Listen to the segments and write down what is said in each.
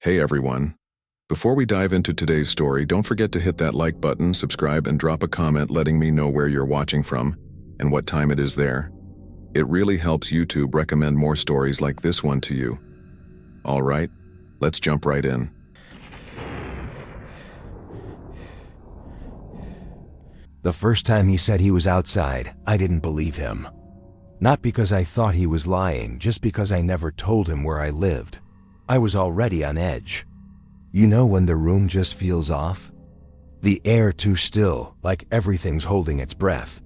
Hey everyone. Before we dive into today's story, don't forget to hit that like button, subscribe, and drop a comment letting me know where you're watching from and what time it is there. It really helps YouTube recommend more stories like this one to you. Alright, let's jump right in. The first time he said he was outside, I didn't believe him. Not because I thought he was lying, just because I never told him where I lived. I was already on edge. You know when the room just feels off? The air too still, like everything's holding its breath.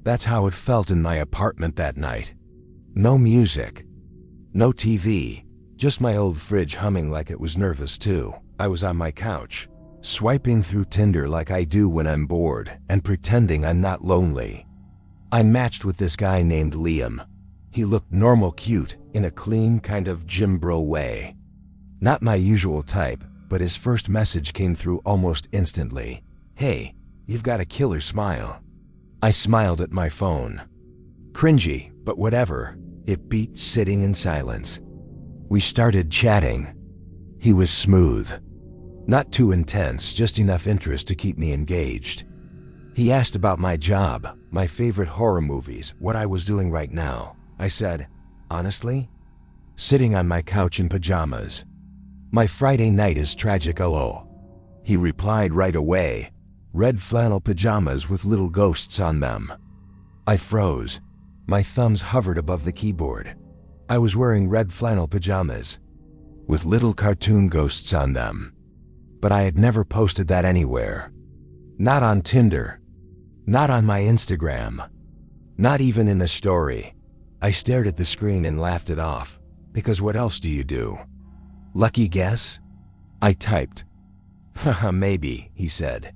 That's how it felt in my apartment that night. No music. No TV. Just my old fridge humming like it was nervous too. I was on my couch, swiping through Tinder like I do when I'm bored, and pretending I'm not lonely. I matched with this guy named Liam. He looked normal cute, in a clean kind of gym bro way. Not my usual type, but his first message came through almost instantly. "Hey, you've got a killer smile." I smiled at my phone. Cringy, but whatever. It beat sitting in silence. We started chatting. He was smooth. Not too intense, just enough interest to keep me engaged. He asked about my job, my favorite horror movies, what I was doing right now. I said, honestly? Sitting on my couch in pajamas. My Friday night is tragic, lol. He replied right away, red flannel pajamas with little ghosts on them. I froze. My thumbs hovered above the keyboard. I was wearing red flannel pajamas, with little cartoon ghosts on them. But I had never posted that anywhere. Not on Tinder. Not on my Instagram. Not even in a story. I stared at the screen and laughed it off, because what else do you do? Lucky guess? I typed. Haha, maybe, he said.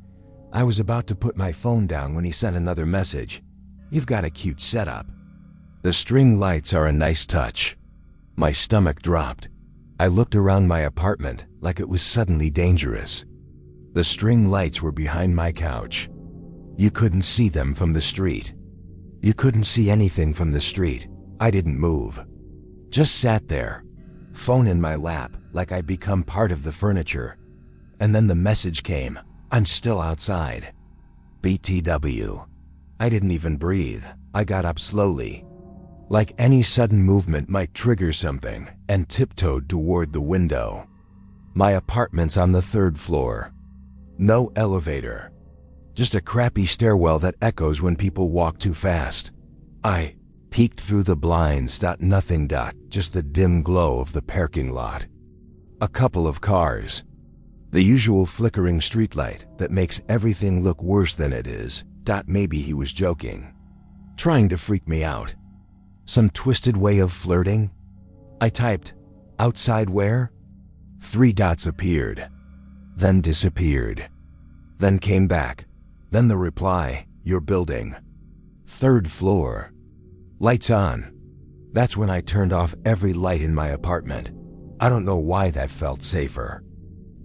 I was about to put my phone down when he sent another message. You've got a cute setup. The string lights are a nice touch. My stomach dropped. I looked around my apartment like it was suddenly dangerous. The string lights were behind my couch. You couldn't see them from the street. You couldn't see anything from the street. I didn't move. Just sat there, phone in my lap, like I'd become part of the furniture. And then the message came, I'm still outside. BTW. I didn't even breathe. I got up slowly, like any sudden movement might trigger something, and tiptoed toward the window. My apartment's on the 3rd floor. No elevator. Just a crappy stairwell that echoes when people walk too fast. I peeked through the blinds. Nothing. Just the dim glow of the parking lot. A couple of cars. The usual flickering streetlight that makes everything look worse than it is. Maybe he was joking. Trying to freak me out. Some twisted way of flirting? I typed, outside where? 3 dots appeared. Then disappeared. Then came back. Then the reply, your building. 3rd floor. Lights on. That's when I turned off every light in my apartment. I don't know why that felt safer.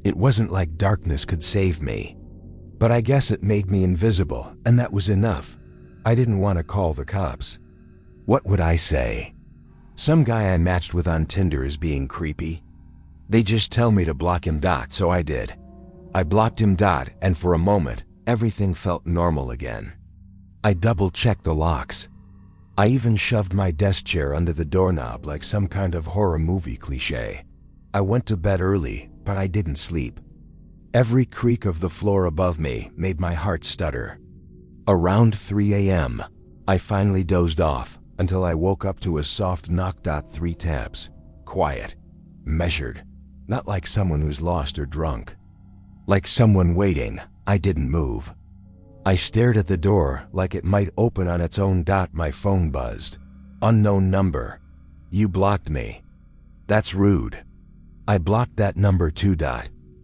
It wasn't like darkness could save me. But I guess it made me invisible, and that was enough. I didn't want to call the cops. What would I say? Some guy I matched with on Tinder is being creepy? They just tell me to block him. So I did. I blocked him. And for a moment, everything felt normal again. I double-checked the locks. I even shoved my desk chair under the doorknob like some kind of horror movie cliché. I went to bed early, but I didn't sleep. Every creak of the floor above me made my heart stutter. Around 3 a.m., I finally dozed off until I woke up to a soft knock. 3 taps. Quiet. Measured. Not like someone who's lost or drunk. Like someone waiting. I didn't move. I stared at the door like it might open on its own. My phone buzzed. Unknown number. You blocked me. That's rude. I blocked that number too.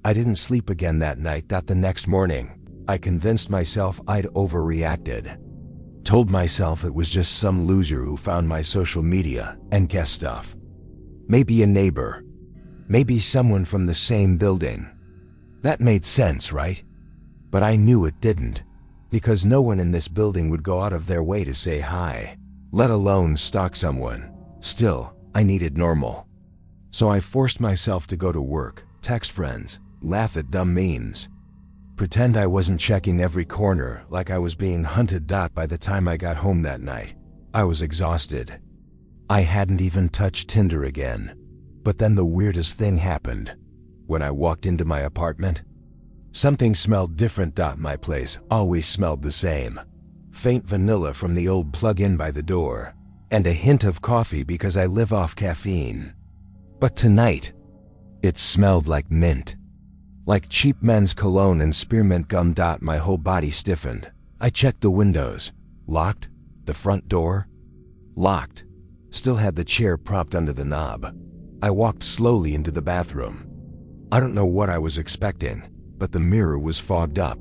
I didn't sleep again that night. The next morning, I convinced myself I'd overreacted. Told myself it was just some loser who found my social media and guessed stuff. Maybe a neighbor. Maybe someone from the same building. That made sense, right? But I knew it didn't, because no one in this building would go out of their way to say hi, let alone stalk someone. Still, I needed normal. So I forced myself to go to work, text friends, laugh at dumb memes, pretend I wasn't checking every corner like I was being hunted. By the time I got home that night, I was exhausted. I hadn't even touched Tinder again. But then the weirdest thing happened. When I walked into my apartment, something smelled different. My place always smelled the same. Faint vanilla from the old plug-in by the door, and a hint of coffee because I live off caffeine. But tonight, it smelled like mint. Like cheap men's cologne and spearmint gum. My whole body stiffened. I checked the windows. Locked. The front door. Locked. Still had the chair propped under the knob. I walked slowly into the bathroom. I don't know what I was expecting, but the mirror was fogged up.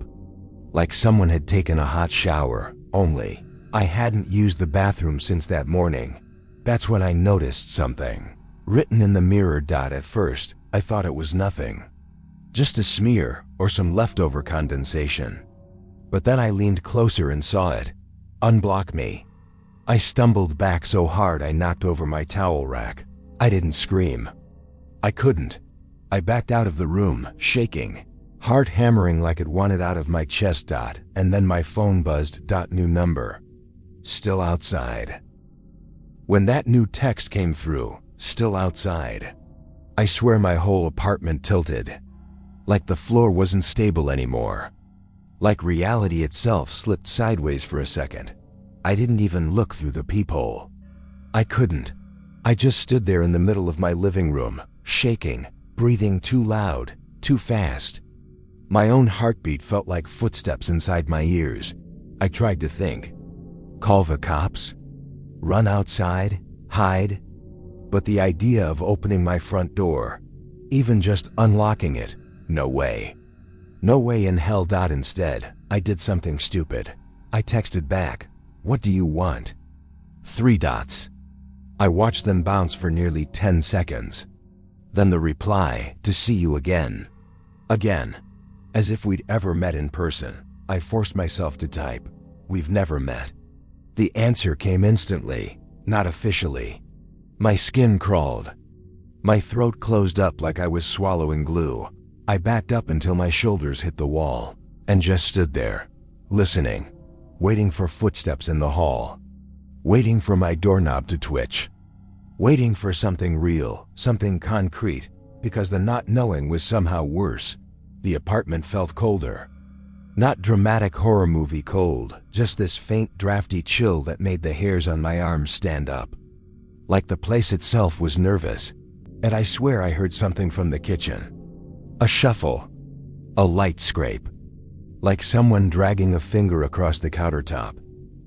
Like someone had taken a hot shower, only I hadn't used the bathroom since that morning. That's when I noticed something written in the mirror. At first, I thought it was nothing. Just a smear or some leftover condensation. But then I leaned closer and saw it. Unblock me. I stumbled back so hard I knocked over my towel rack. I didn't scream. I couldn't. I backed out of the room, shaking, heart hammering like it wanted out of my chest. And then my phone buzzed. New number. Still outside. When that new text came through, still outside, I swear my whole apartment tilted. Like the floor wasn't stable anymore. Like reality itself slipped sideways for a second. I didn't even look through the peephole. I couldn't. I just stood there in the middle of my living room, shaking, breathing too loud, too fast. My own heartbeat felt like footsteps inside my ears. I tried to think. Call the cops? Run outside? Hide? But the idea of opening my front door, even just unlocking it, no way. No way in hell. Instead, I did something stupid. I texted back, "What do you want?" 3 dots. I watched them bounce for nearly 10 seconds. Then the reply, "To see you again." Again. As if we'd ever met in person, I forced myself to type, "We've never met." The answer came instantly, not officially. My skin crawled. My throat closed up like I was swallowing glue. I backed up until my shoulders hit the wall, and just stood there, listening, waiting for footsteps in the hall, waiting for my doorknob to twitch, waiting for something real, something concrete, because the not knowing was somehow worse. The apartment felt colder. Not dramatic horror movie cold, just this faint drafty chill that made the hairs on my arms stand up. Like the place itself was nervous, and I swear I heard something from the kitchen. A shuffle, a light scrape, like someone dragging a finger across the countertop,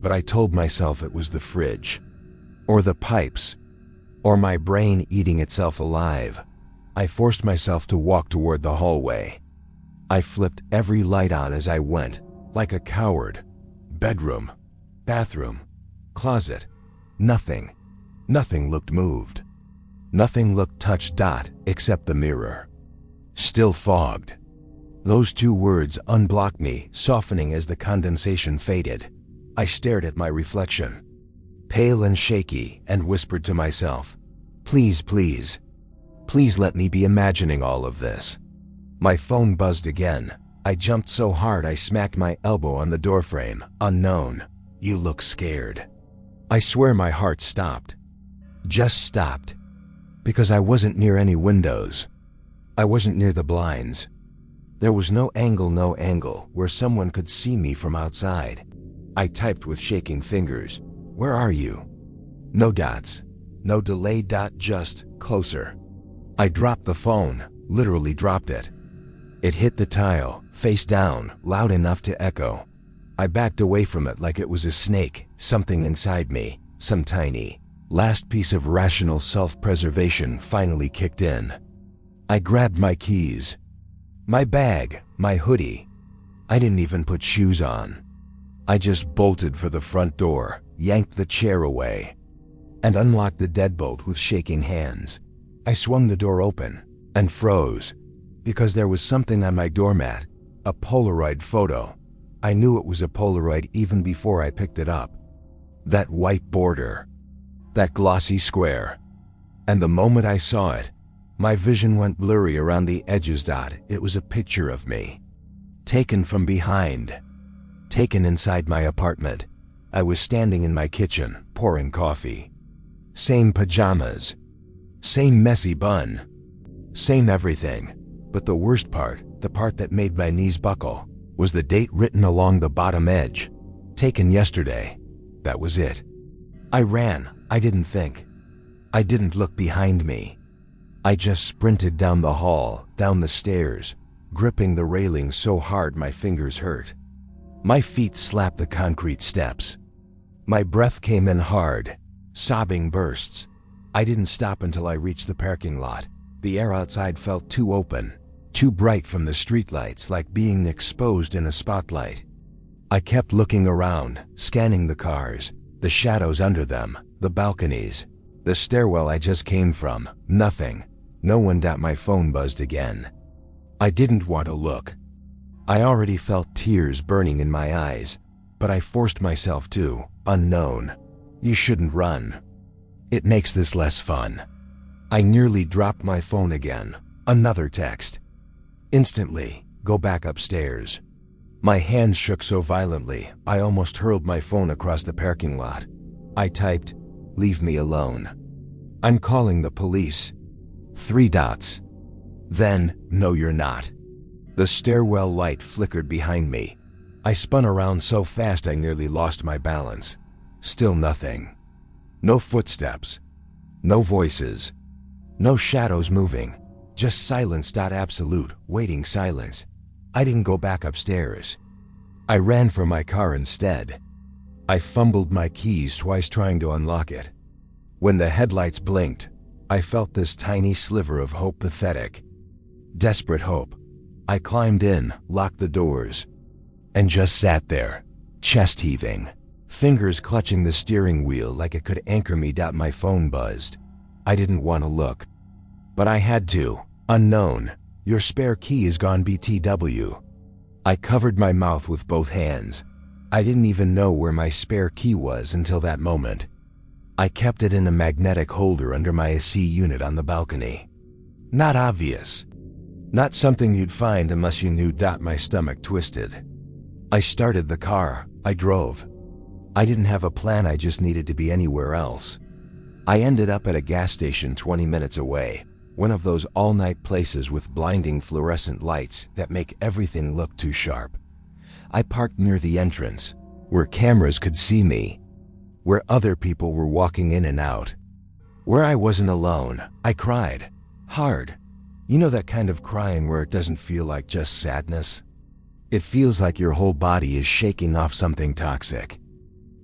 but I told myself it was the fridge, or the pipes, or my brain eating itself alive. I forced myself to walk toward the hallway. I flipped every light on as I went, like a coward. Bedroom, bathroom, closet, nothing. Nothing looked moved. Nothing looked touched. Except the mirror. Still fogged. Those 2 words, "Unblock me," softening as the condensation faded. I stared at my reflection, pale and shaky, and whispered to myself, "Please, please, please let me be imagining all of this." My phone buzzed again. I jumped so hard I smacked my elbow on the doorframe. "Unknown, you look scared." I swear my heart stopped. Just stopped. Because I wasn't near any windows. I wasn't near the blinds. There was no angle where someone could see me from outside. I typed with shaking fingers, "Where are you?" No dots. No delay. Just closer. I dropped the phone, literally dropped it. It hit the tile, face down, loud enough to echo. I backed away from it like it was a snake, something inside me, some tiny, last piece of rational self-preservation finally kicked in. I grabbed my keys, my bag, my hoodie. I didn't even put shoes on. I just bolted for the front door, yanked the chair away, and unlocked the deadbolt with shaking hands. I swung the door open and froze, because there was something on my doormat, a Polaroid photo. I knew it was a Polaroid even before I picked it up. That white border, that glossy square. And the moment I saw it, My vision went blurry around the edges. It was a picture of me. Taken from behind. Taken inside my apartment. I was standing in my kitchen, pouring coffee. Same pajamas. Same messy bun. Same everything. But the worst part, the part that made my knees buckle, was the date written along the bottom edge. Taken yesterday. That was it. I ran. I didn't think. I didn't look behind me. I just sprinted down the hall, down the stairs, gripping the railing so hard my fingers hurt. My feet slapped the concrete steps. My breath came in hard, sobbing bursts. I didn't stop until I reached the parking lot. The air outside felt too open, too bright from the streetlights, like being exposed in a spotlight. I kept looking around, scanning the cars, the shadows under them, the balconies, the stairwell I just came from. Nothing. No one. My phone buzzed again. I didn't want to look. I already felt tears burning in my eyes, but I forced myself to. Unknown. You shouldn't run. It makes this less fun. I nearly dropped my phone again. Another text. Instantly, go back upstairs. My hands shook so violently, I almost hurled my phone across the parking lot. I typed, leave me alone. I'm calling the police. 3 dots. Then, no you're not. The stairwell light flickered behind me. I spun around so fast I nearly lost my balance. Still nothing. No footsteps. No voices. No shadows moving. Just silence. Absolute, waiting silence. I didn't go back upstairs. I ran for my car instead. I fumbled my keys twice trying to unlock it. When the headlights blinked, I felt this tiny sliver of hope. Pathetic. Desperate hope. I climbed in, locked the doors, and just sat there, chest heaving, fingers clutching the steering wheel like it could anchor me. My phone buzzed. I didn't want to look, but I had to. Unknown. Your spare key is gone. BTW. I covered my mouth with both hands. I didn't even know where my spare key was until that moment. I kept it in a magnetic holder under my AC unit on the balcony. Not obvious. Not something you'd find unless you knew. My stomach twisted. I started the car. I drove. I didn't have a plan. I just needed to be anywhere else. I ended up at a gas station 20 minutes away. One of those all-night places with blinding fluorescent lights that make everything look too sharp. I parked near the entrance, where cameras could see me, where other people were walking in and out, where I wasn't alone. I cried. Hard. You know that kind of crying where it doesn't feel like just sadness? It feels like your whole body is shaking off something toxic.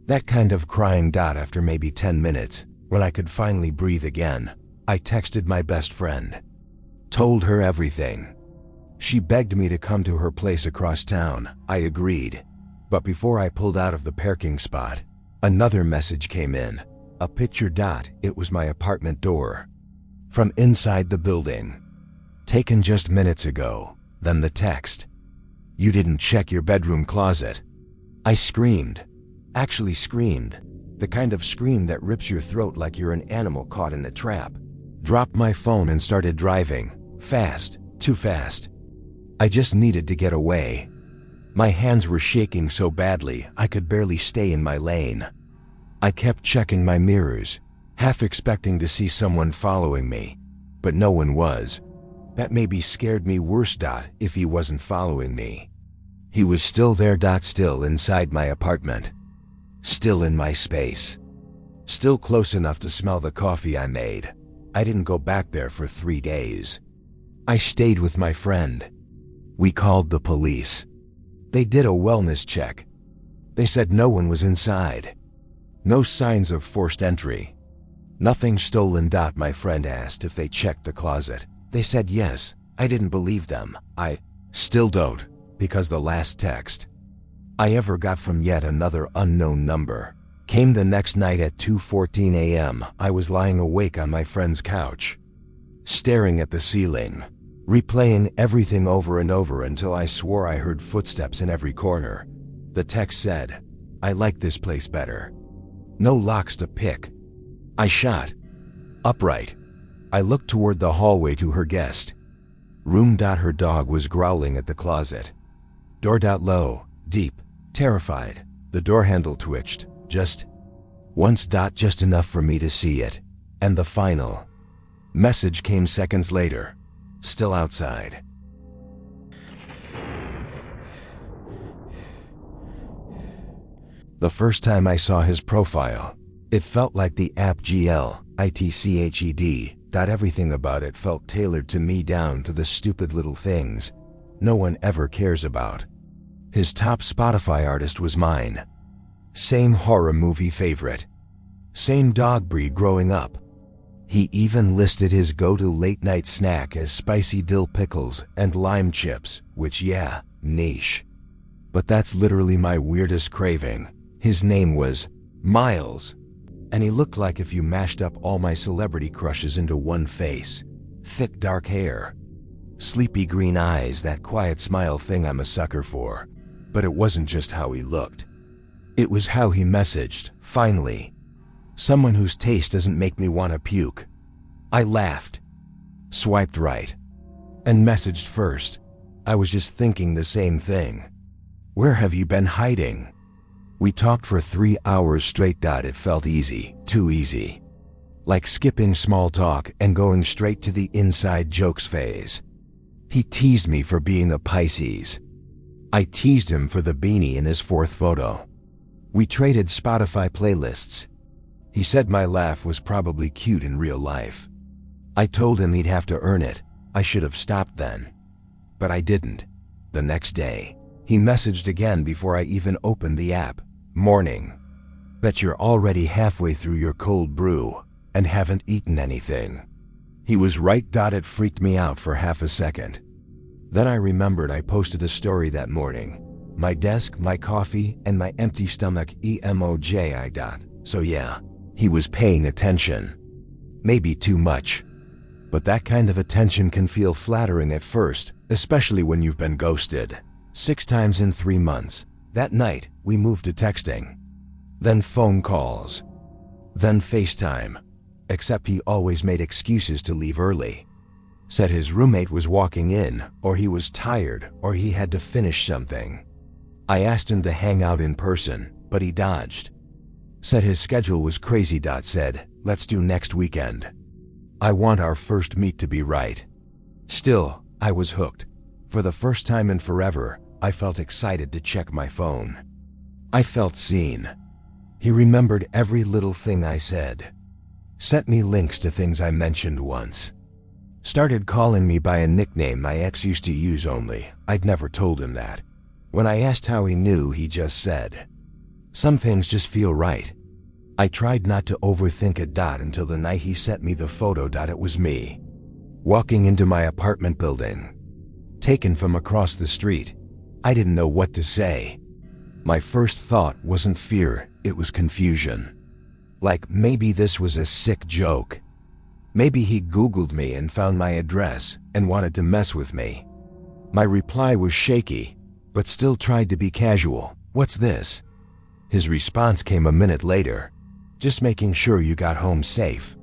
That kind of crying. After maybe 10 minutes, when I could finally breathe again, I texted my best friend. Told her everything. She begged me to come to her place across town. I agreed. But before I pulled out of the parking spot, another message came in. A picture. It was my apartment door. From inside the building. Taken just minutes ago. Then the text. You didn't check your bedroom closet. I screamed. Actually screamed. The kind of scream that rips your throat like you're an animal caught in a trap. Dropped my phone and started driving. Fast. Too fast. I just needed to get away. My hands were shaking so badly I could barely stay in my lane. I kept checking my mirrors, half expecting to see someone following me, but no one was. That maybe scared me worse. If he wasn't following me. He was still there. Still inside my apartment. Still in my space. Still close enough to smell the coffee I made. I didn't go back there for 3 days. I stayed with my friend. We called the police. They did a wellness check. They said no one was inside. No signs of forced entry. Nothing stolen. My friend asked if they checked the closet. They said yes. I didn't believe them. I still don't, because the last text I ever got from yet another unknown number came the next night at 2:14 a.m. I was lying awake on my friend's couch, staring at the ceiling, replaying everything over and over until I swore I heard footsteps in every corner. The text said, I like this place better. No locks to pick. I shot. Upright. I looked toward the hallway to her guest room. Her dog was growling at the closet door. Low, deep, terrified. The door handle twitched, just once. Just enough for me to see it. And the final message came seconds later, still outside. The first time I saw his profile, it felt like the app GLITCHED. Everything about it felt tailored to me, down to the stupid little things no one ever cares about. His top Spotify artist was mine. Same horror movie favorite. Same dog breed growing up. He even listed his go-to late-night snack as spicy dill pickles and lime chips, which, yeah, niche. But that's literally my weirdest craving. His name was Miles, and he looked like if you mashed up all my celebrity crushes into one face. Thick dark hair, sleepy green eyes, that quiet smile thing I'm a sucker for. But it wasn't just how he looked. It was how he messaged, finally. Someone whose taste doesn't make me want to puke. I laughed, swiped right, and messaged first. I was just thinking the same thing. Where have you been hiding? We talked for 3 hours straight. It felt easy, too easy. Like skipping small talk and going straight to the inside jokes phase. He teased me for being a Pisces. I teased him for the beanie in his 4th photo. We traded Spotify playlists. He said my laugh was probably cute in real life. I told him he'd have to earn it. I should have stopped then. But I didn't. The next day, he messaged again before I even opened the app. Morning. Bet you're already halfway through your cold brew and haven't eaten anything. He was right. It freaked me out for half a second. Then I remembered I posted a story that morning. My desk, my coffee, and my empty stomach emoji. So yeah, he was paying attention. Maybe too much. But that kind of attention can feel flattering at first, especially when you've been ghosted 6 times in 3 months. That night, we moved to texting. Then phone calls. Then FaceTime. Except he always made excuses to leave early. Said his roommate was walking in, or he was tired, or he had to finish something. I asked him to hang out in person, but he dodged. Said his schedule was crazy. Said, let's do next weekend. I want our first meet to be right. Still, I was hooked. For the first time in forever, I felt excited to check my phone. I felt seen. He remembered every little thing I said. Sent me links to things I mentioned once. Started calling me by a nickname my ex used to use, only I'd never told him that. When I asked how he knew, he just said, "Some things just feel right." I tried not to overthink it. Until the night he sent me the photo. It was me, walking into my apartment building, taken from across the street. I didn't know what to say. My first thought wasn't fear, it was confusion. Like maybe this was a sick joke. Maybe he Googled me and found my address and wanted to mess with me. My reply was shaky, but still tried to be casual. "What's this?" His response came a minute later. "Just making sure you got home safe."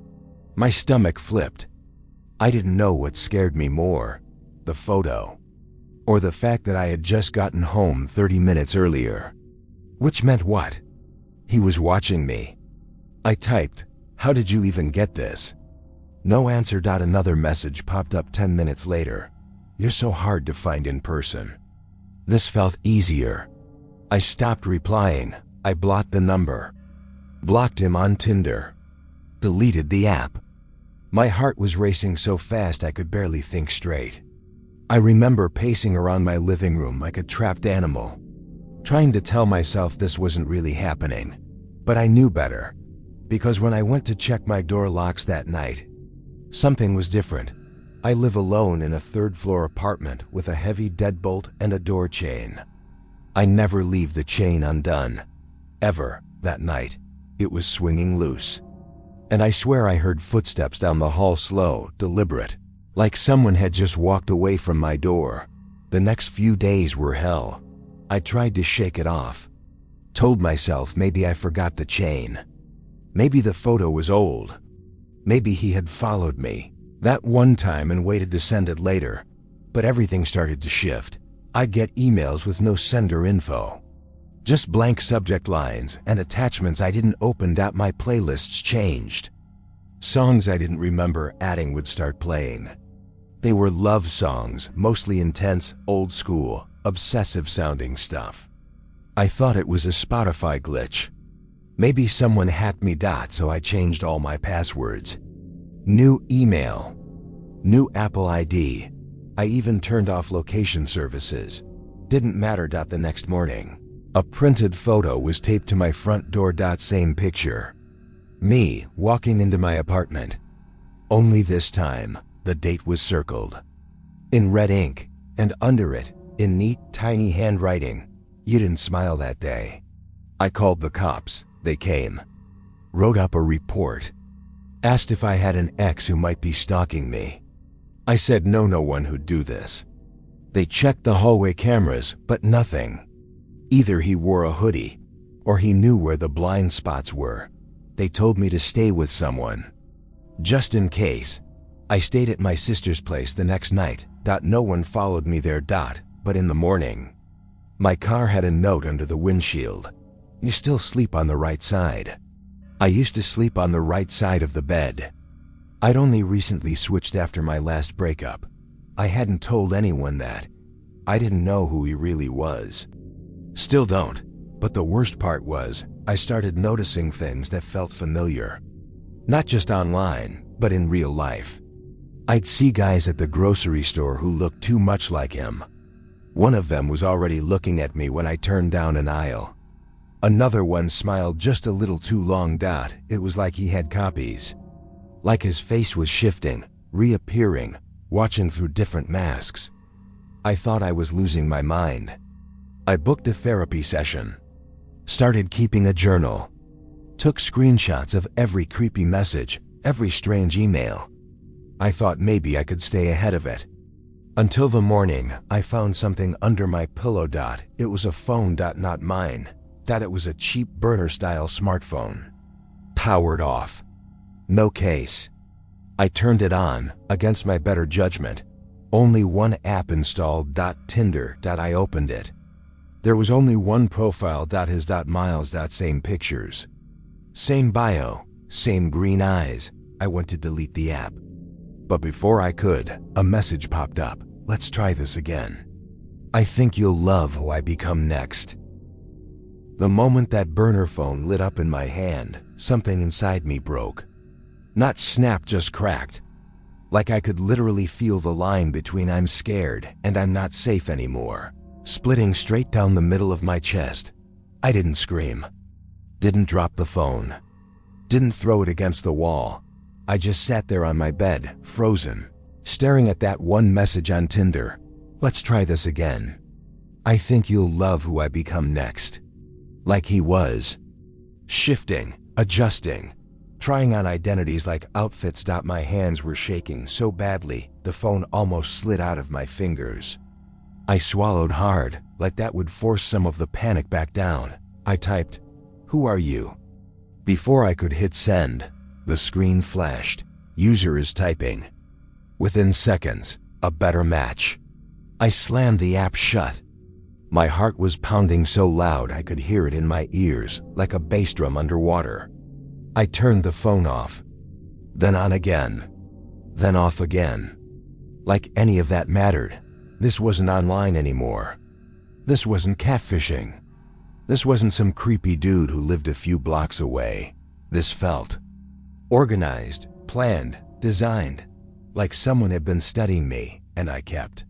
My stomach flipped. I didn't know what scared me more, the photo, or the fact that I had just gotten home 30 minutes earlier. Which meant what? He was watching me. I typed, "How did you even get this?" No answer. Another message popped up 10 minutes later. "You're so hard to find in person." This felt easier. I stopped replying. I blocked the number. Blocked him on Tinder. Deleted the app. My heart was racing so fast I could barely think straight. I remember pacing around my living room like a trapped animal, trying to tell myself this wasn't really happening. But I knew better, because when I went to check my door locks that night, something was different. I live alone in a 3rd-floor apartment with a heavy deadbolt and a door chain. I never leave the chain undone. Ever. That night, it was swinging loose. And I swear I heard footsteps down the hall, slow, deliberate, like someone had just walked away from my door. The next few days were hell. I tried to shake it off. Told myself maybe I forgot the chain. Maybe the photo was old. Maybe he had followed me. That one time and waited to send it later, but everything started to shift. I'd get emails with no sender info. Just blank subject lines and attachments I didn't open. My playlists changed. Songs I didn't remember adding would start playing. They were love songs, mostly intense, old school, obsessive sounding stuff. I thought it was a Spotify glitch. Maybe someone hacked me. So I changed all my passwords. New email. New Apple ID. I even turned off location services. Didn't matter. The next morning, a printed photo was taped to my front door. Same picture. Me walking into my apartment. Only this time, the date was circled in red ink, and under it, in neat, tiny handwriting, "You didn't smile that day." I called the cops. They came. Wrote up a report. Asked if I had an ex who might be stalking me. I said no one who'd do this. They checked the hallway cameras, but nothing. Either he wore a hoodie, or he knew where the blind spots were. They told me to stay with someone. Just in case. I stayed at my sister's place the next night. No one followed me there. But in the morning, my car had a note under the windshield. "You still sleep on the right side." I used to sleep on the right side of the bed. I'd only recently switched after my last breakup. I hadn't told anyone that. I didn't know who he really was. Still don't. But the worst part was, I started noticing things that felt familiar. Not just online, but in real life. I'd see guys at the grocery store who looked too much like him. One of them was already looking at me when I turned down an aisle. Another one smiled just a little too long. It was like he had copies. Like his face was shifting, reappearing, watching through different masks. I thought I was losing my mind. I booked a therapy session. Started keeping a journal. Took screenshots of every creepy message, every strange email. I thought maybe I could stay ahead of it. Until the morning, I found something under my pillow. It was a phone. Not mine. It was a cheap burner-style smartphone. Powered off. No case. I turned it on, against my better judgment. Only one app installed. Tinder. I opened it. There was only one profile. His. Miles. Same pictures. Same bio. Same green eyes. I went to delete the app. But before I could, a message popped up. "Let's try this again. I think you'll love who I become next." The moment that burner phone lit up in my hand, something inside me broke. Not snapped, just cracked. Like I could literally feel the line between "I'm scared" and "I'm not safe anymore" splitting straight down the middle of my chest. I didn't scream. Didn't drop the phone. Didn't throw it against the wall. I just sat there on my bed, frozen, staring at that one message on Tinder. "Let's try this again. I think you'll love who I become next." Like he was. Shifting, adjusting, trying on identities like outfits. My hands were shaking so badly, the phone almost slid out of my fingers. I swallowed hard, like that would force some of the panic back down. I typed, "Who are you?" Before I could hit send, the screen flashed. "User is typing." Within seconds, a better match. I slammed the app shut. My heart was pounding so loud I could hear it in my ears, like a bass drum underwater. I turned the phone off. Then on again. Then off again. Like any of that mattered. This wasn't online anymore. This wasn't catfishing. This wasn't some creepy dude who lived a few blocks away. This felt organized, planned, designed, like someone had been studying me, and I kept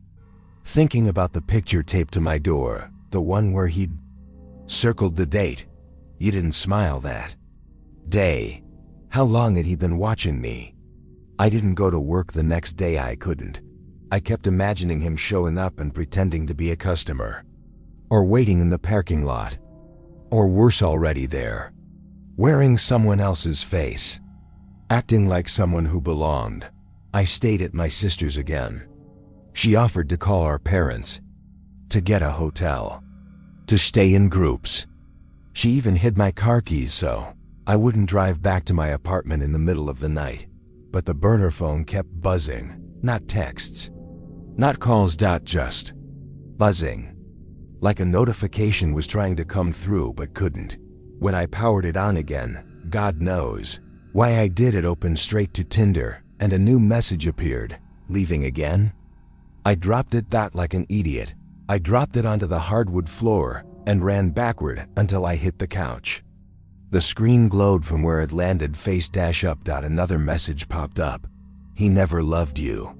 thinking about the picture taped to my door, the one where he'd circled the date. "You didn't smile that day." How long had he been watching me? I didn't go to work the next day. I couldn't. I kept imagining him showing up and pretending to be a customer. Or waiting in the parking lot. Or worse, already there. Wearing someone else's face. Acting like someone who belonged. I stayed at my sister's again. She offered to call our parents. To get a hotel. To stay in groups. She even hid my car keys so I wouldn't drive back to my apartment in the middle of the night. but the burner phone kept buzzing. Not texts, not calls, just buzzing. Like a notification was trying to come through but couldn't. When I powered it on again, God knows why I did, it opened straight to Tinder, and a new message appeared. Leaving again? I dropped it like an idiot. I dropped it onto the hardwood floor and ran backward until I hit the couch. The screen glowed from where it landed, face up. Another message popped up. He never loved you.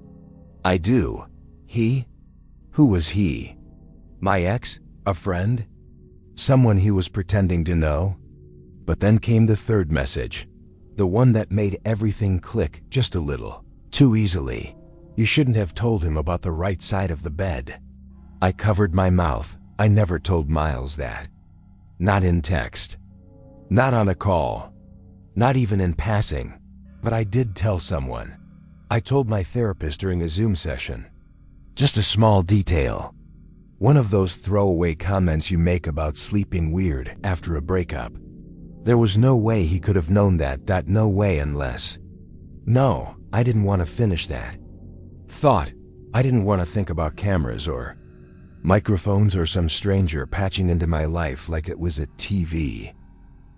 I do. He? Who was he? My ex? A friend? Someone he was pretending to know? But then came the third message. The one that made everything click just a little. Too easily. You shouldn't have told him about the right side of the bed. I covered my mouth. I never told Miles that. Not in text. Not on a call. Not even in passing. But I did tell someone. I told my therapist during a Zoom session. Just a small detail. One of those throwaway comments you make about sleeping weird after a breakup. There was no way he could have known that no way, unless... No, I didn't want to finish that. Thought. I didn't want to think about cameras or microphones or some stranger patching into my life like it was a TV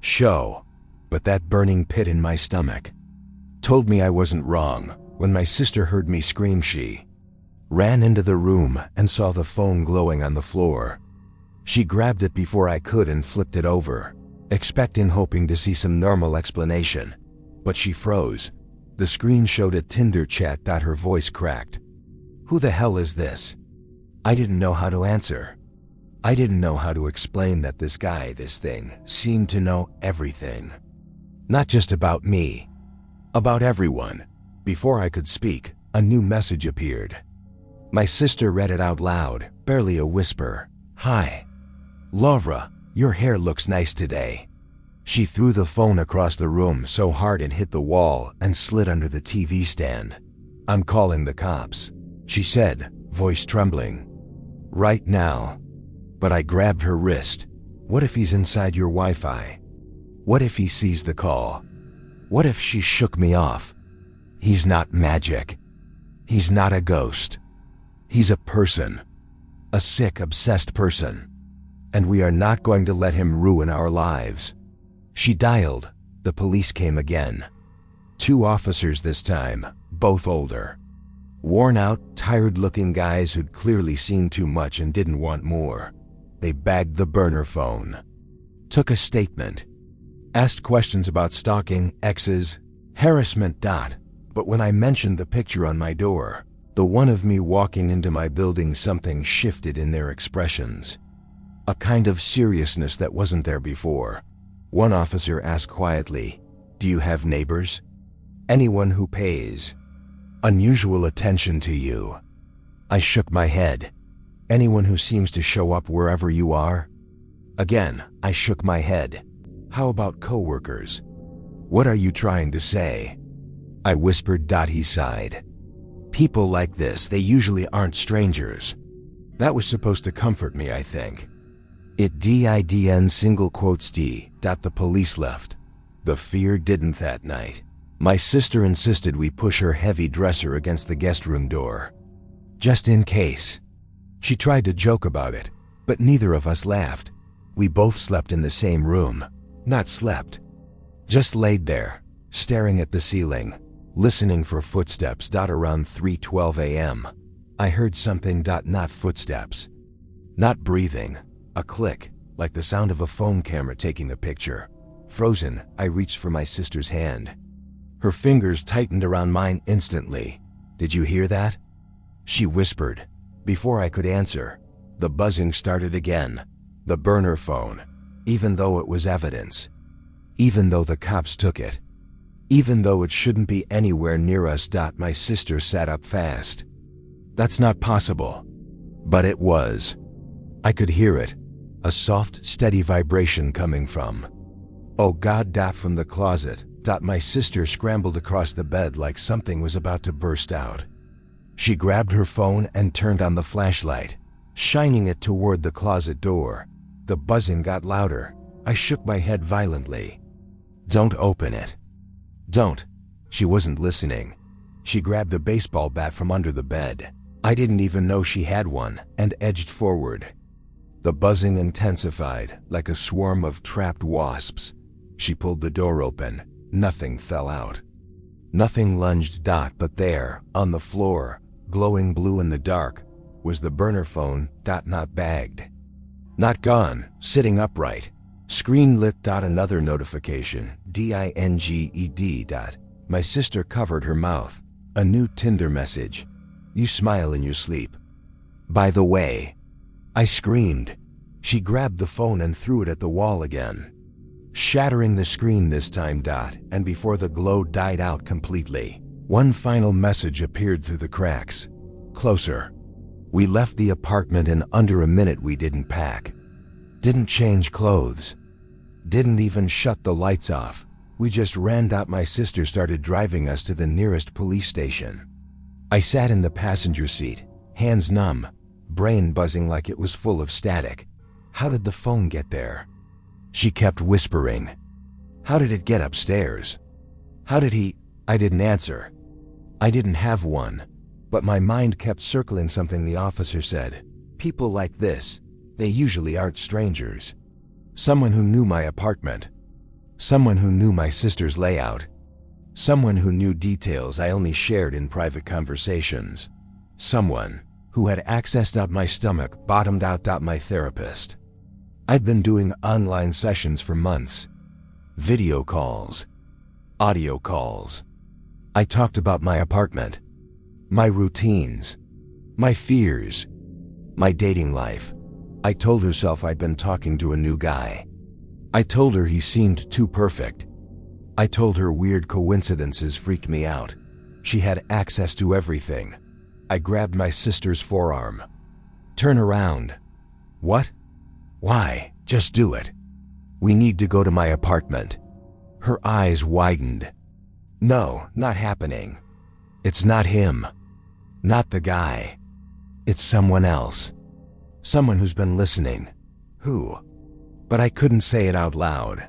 show. But that burning pit in my stomach told me I wasn't wrong. When my sister heard me scream, she ran into the room and saw the phone glowing on the floor. She grabbed it before I could and flipped it over, hoping to see some normal explanation. But she froze. The screen showed a Tinder chat. Her voice cracked. Who the hell is this? I didn't know how to answer. I didn't know how to explain that this guy, this thing, seemed to know everything. Not just about me. About everyone. Before I could speak, a new message appeared. My sister read it out loud, barely a whisper. Hi. Laura, your hair looks nice today. She threw the phone across the room so hard it hit the wall and slid under the TV stand. I'm calling the cops, she said, voice trembling. Right now. But I grabbed her wrist. What if he's inside your Wi-Fi? What if he sees the call? What if she shook me off? He's not magic. He's not a ghost. He's a person. A sick, obsessed person. And we are not going to let him ruin our lives. She dialed. The police came again. 2 officers this time, both older. Worn out, tired-looking guys who'd clearly seen too much and didn't want more. They bagged the burner phone. Took a statement. Asked questions about stalking, exes, harassment. But when I mentioned the picture on my door, the one of me walking into my building, something shifted in their expressions. A kind of seriousness that wasn't there before. One officer asked quietly, do you have neighbors? Anyone who pays unusual attention to you? I shook my head. Anyone who seems to show up wherever you are? Again, I shook my head. How about coworkers? What are you trying to say? I whispered. He sighed. People like this, they usually aren't strangers. That was supposed to comfort me, I think. It didn't single quotes D. The police left. The fear didn't that night. My sister insisted we push her heavy dresser against the guest room door. Just in case. She tried to joke about it, but neither of us laughed. We both slept in the same room. Not slept. Just laid there, staring at the ceiling, listening for footsteps. Around 3:12 a.m. I heard something. Not footsteps. Not breathing. A click, like the sound of a phone camera taking a picture. Frozen, I reached for my sister's hand. Her fingers tightened around mine instantly. Did you hear that? She whispered. Before I could answer, the buzzing started again. The burner phone. Even though it was evidence. Even though the cops took it. Even though it shouldn't be anywhere near us. My sister sat up fast. That's not possible. But it was. I could hear it. A soft, steady vibration coming from. Oh God. From the closet. My sister scrambled across the bed like something was about to burst out. She grabbed her phone and turned on the flashlight, shining it toward the closet door. The buzzing got louder. I shook my head violently. Don't open it. Don't. She wasn't listening. She grabbed a baseball bat from under the bed. I didn't even know she had one, and edged forward. The buzzing intensified, like a swarm of trapped wasps. She pulled the door open. Nothing fell out. Nothing lunged. But there, on the floor, glowing blue in the dark, was the burner phone. Not bagged. Not gone, sitting upright. Screen lit. Another notification. DINGED. My sister covered her mouth. A new Tinder message. You smile in your sleep. By the way. I screamed. She grabbed the phone and threw it at the wall again, shattering the screen this time. And before the glow died out completely, one final message appeared through the cracks. Closer. We left the apartment in under a minute. We didn't pack. Didn't change clothes. Didn't even shut the lights off. We just ran. My sister started driving us to the nearest police station. I sat in the passenger seat, hands numb, brain buzzing like it was full of static. How did the phone get there? She kept whispering. How did it get upstairs? How did he? I didn't answer. I didn't have one, but my mind kept circling something the officer said. People like this, they usually aren't strangers. Someone who knew my apartment. Someone who knew my sister's layout. Someone who knew details I only shared in private conversations. Someone who had access. My stomach bottomed out. My therapist. I'd been doing online sessions for months. Video calls. Audio calls. I talked about my apartment. My routines. My fears. My dating life. I told herself I'd been talking to a new guy. I told her he seemed too perfect. I told her weird coincidences freaked me out. She had access to everything. I grabbed my sister's forearm. Turn around. What? Why? Just do it. We need to go to my apartment. Her eyes widened. No, not happening. It's not him. Not the guy. It's someone else. Someone who's been listening. Who? But I couldn't say it out loud.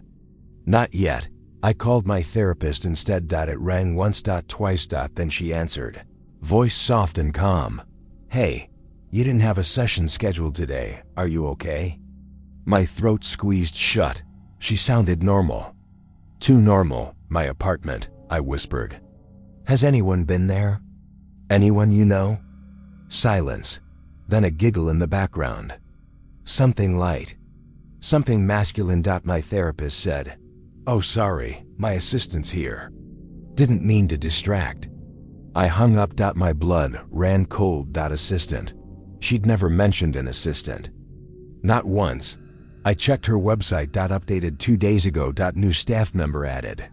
Not yet. I called my therapist instead. It rang once, twice. Then she answered. Voice soft and calm. Hey, you didn't have a session scheduled today. Are you okay? My throat squeezed shut. She sounded normal. Too normal. My apartment, I whispered. Has anyone been there? Anyone you know? Silence. Then a giggle in the background. Something light. Something masculine. My therapist said. Oh, sorry, my assistant's here. Didn't mean to distract. I hung up. My blood ran cold. Assistant. She'd never mentioned an assistant. Not once. I checked her website. Updated 2 days ago. New staff member added.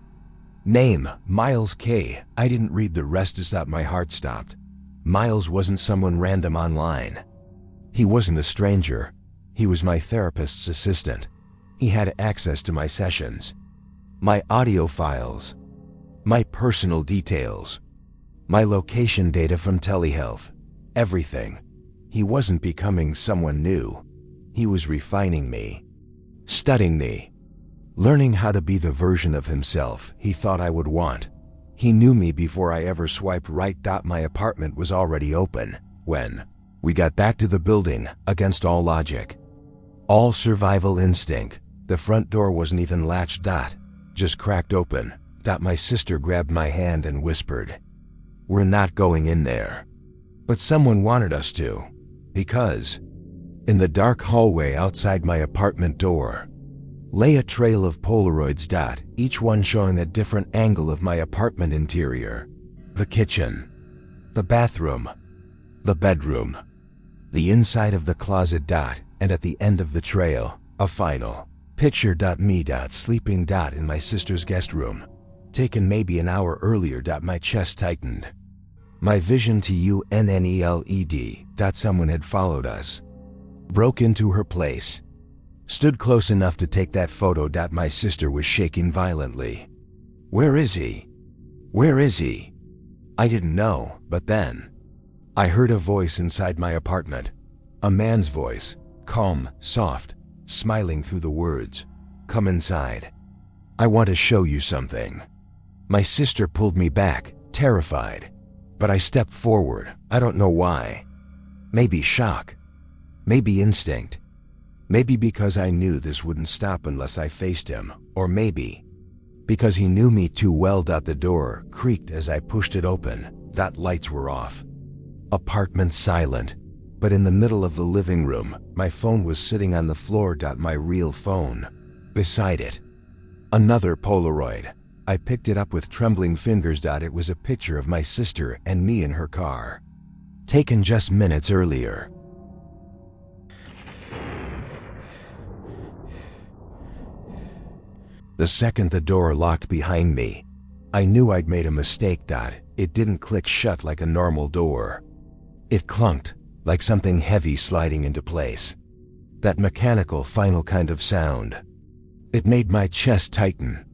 Name, Miles K. I didn't read the rest as my heart stopped. Miles wasn't someone random online. He wasn't a stranger. He was my therapist's assistant. He had access to my sessions. My audio files. My personal details. My location data from telehealth. Everything. He wasn't becoming someone new. He was refining me. Studying me. Learning how to be the version of himself he thought I would want. He knew me before I ever swiped right. My apartment was already open when we got back to the building, against all logic. All survival instinct. The front door wasn't even latched. Just cracked open. My sister grabbed my hand and whispered. We're not going in there. But someone wanted us to. Because in the dark hallway outside my apartment door lay a trail of Polaroids. Each one showing a different angle of my apartment interior. The kitchen. The bathroom. The bedroom. The inside of the closet. And at the end of the trail, a final picture. Me. Sleeping. In my sister's guest room. Taken maybe an hour earlier. My chest tightened. My vision to UNNELED. Someone had followed us. Broke into her place. Stood close enough to take that photo. My sister was shaking violently. Where is he? Where is he? I didn't know, but then I heard a voice inside my apartment. A man's voice, calm, soft, smiling through the words. Come inside. I want to show you something. My sister pulled me back, terrified. But I stepped forward, I don't know why. Maybe shock. Maybe instinct. Maybe because I knew this wouldn't stop unless I faced him. Or maybe because he knew me too well. The door creaked as I pushed it open. Lights were off. Apartment silent. But in the middle of the living room, my phone was sitting on the floor. My real phone. Beside it, another Polaroid. I picked it up with trembling fingers. It was a picture of my sister and me in her car, taken just minutes earlier. The second the door locked behind me, I knew I'd made a mistake. It didn't click shut like a normal door. It clunked, like something heavy sliding into place. That mechanical final kind of sound. It made my chest tighten.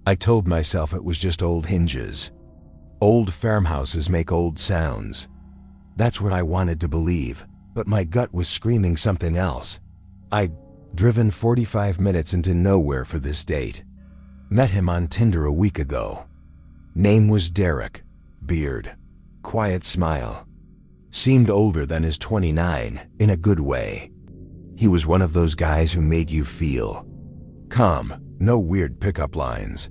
I told myself it was just old hinges. Old farmhouses make old sounds. That's what I wanted to believe, but my gut was screaming something else. I'd driven 45 minutes into nowhere for this date. Met him on Tinder a week ago. Name was Derek. Beard. Quiet smile. Seemed older than his 29, in a good way. He was one of those guys who made you feel calm. No weird pickup lines.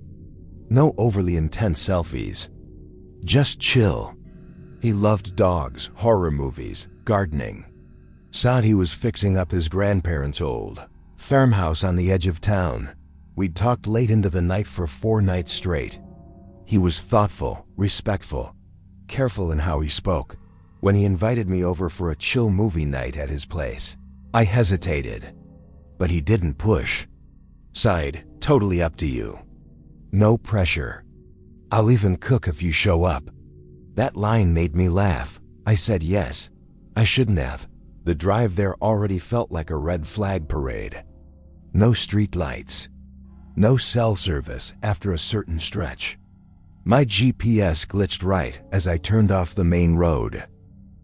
No overly intense selfies. Just chill. He loved dogs, horror movies, gardening. Said he was fixing up his grandparents' old farmhouse on the edge of town. We'd talked late into the night for 4 nights straight. He was thoughtful, respectful, careful in how he spoke. When he invited me over for a chill movie night at his place, I hesitated. But he didn't push. Sighed, totally up to you. No pressure. I'll even cook if you show up. That line made me laugh. I said yes. I shouldn't have. The drive there already felt like a red flag parade. No street lights. No cell service after a certain stretch. My GPS glitched right as I turned off the main road.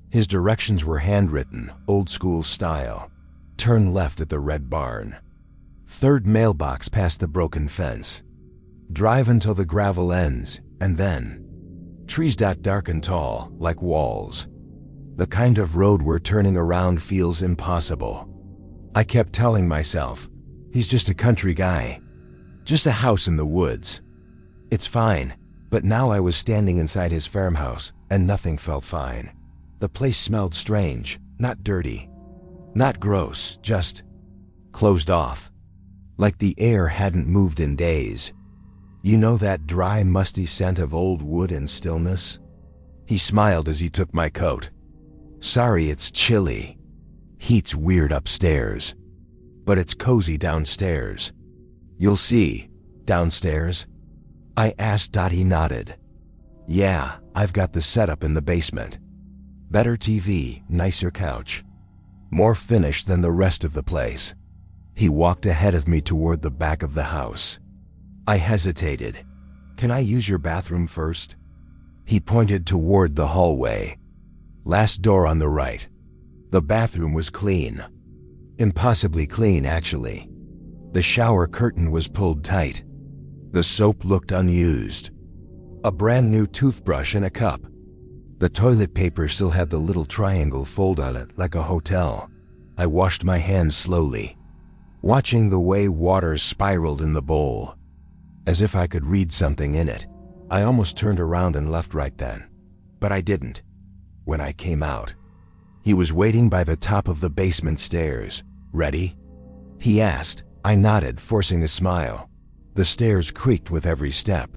His directions were handwritten, old school style. Turn left at the red barn. 3rd mailbox past the broken fence. Drive until the gravel ends, and then trees. Dark and tall, like walls. The kind of road where turning around feels impossible. I kept telling myself, he's just a country guy. Just a house in the woods. It's fine. But now I was standing inside his farmhouse, and nothing felt fine. The place smelled strange, not dirty. Not gross, just closed off. Like the air hadn't moved in days. You know that dry, musty scent of old wood and stillness? He smiled as he took my coat. Sorry, it's chilly. Heat's weird upstairs. But it's cozy downstairs. You'll see. Downstairs? I asked. He nodded. Yeah, I've got the setup in the basement. Better TV, nicer couch. More finished than the rest of the place. He walked ahead of me toward the back of the house. I hesitated. Can I use your bathroom first? He pointed toward the hallway. Last door on the right. The bathroom was clean. Impossibly clean, actually. The shower curtain was pulled tight. The soap looked unused. A brand new toothbrush in a cup. The toilet paper still had the little triangle fold on it like a hotel. I washed my hands slowly, watching the way water spiraled in the bowl. As if I could read something in it. I almost turned around and left right then. But I didn't. When I came out, he was waiting by the top of the basement stairs. Ready? He asked. I nodded, forcing a smile. The stairs creaked with every step.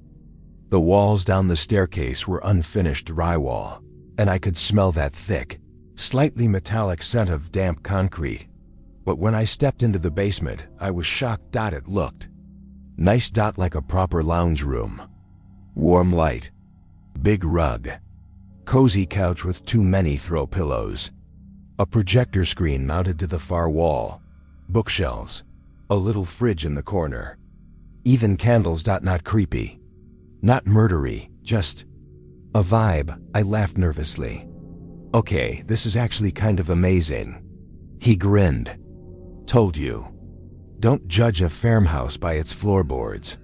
The walls down the staircase were unfinished drywall, and I could smell that thick, slightly metallic scent of damp concrete. But when I stepped into the basement, I was shocked. It looked nice. Like a proper lounge room. Warm light. Big rug. Cozy couch with too many throw pillows. A projector screen mounted to the far wall. Bookshelves. A little fridge in the corner. Even candles. Not creepy. Not murdery. Just a vibe. I laughed nervously. Okay, this is actually kind of amazing. He grinned. Told you. Don't judge a farmhouse by its floorboards.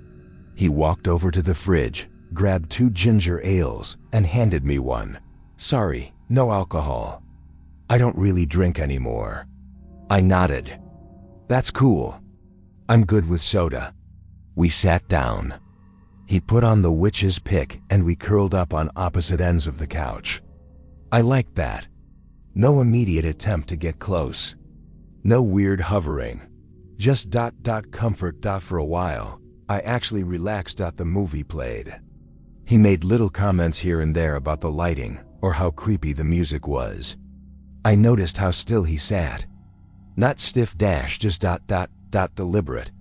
He walked over to the fridge, grabbed 2 ginger ales, and handed me one. "Sorry, no alcohol. I don't really drink anymore." I nodded. "That's cool. I'm good with soda." We sat down. He put on the witch's pick and we curled up on opposite ends of the couch. I liked that. No immediate attempt to get close. No weird hovering. Just comfort. For a while, I actually relaxed. The movie played. He made little comments here and there about the lighting or how creepy the music was. I noticed how still he sat. Not stiff, just deliberate.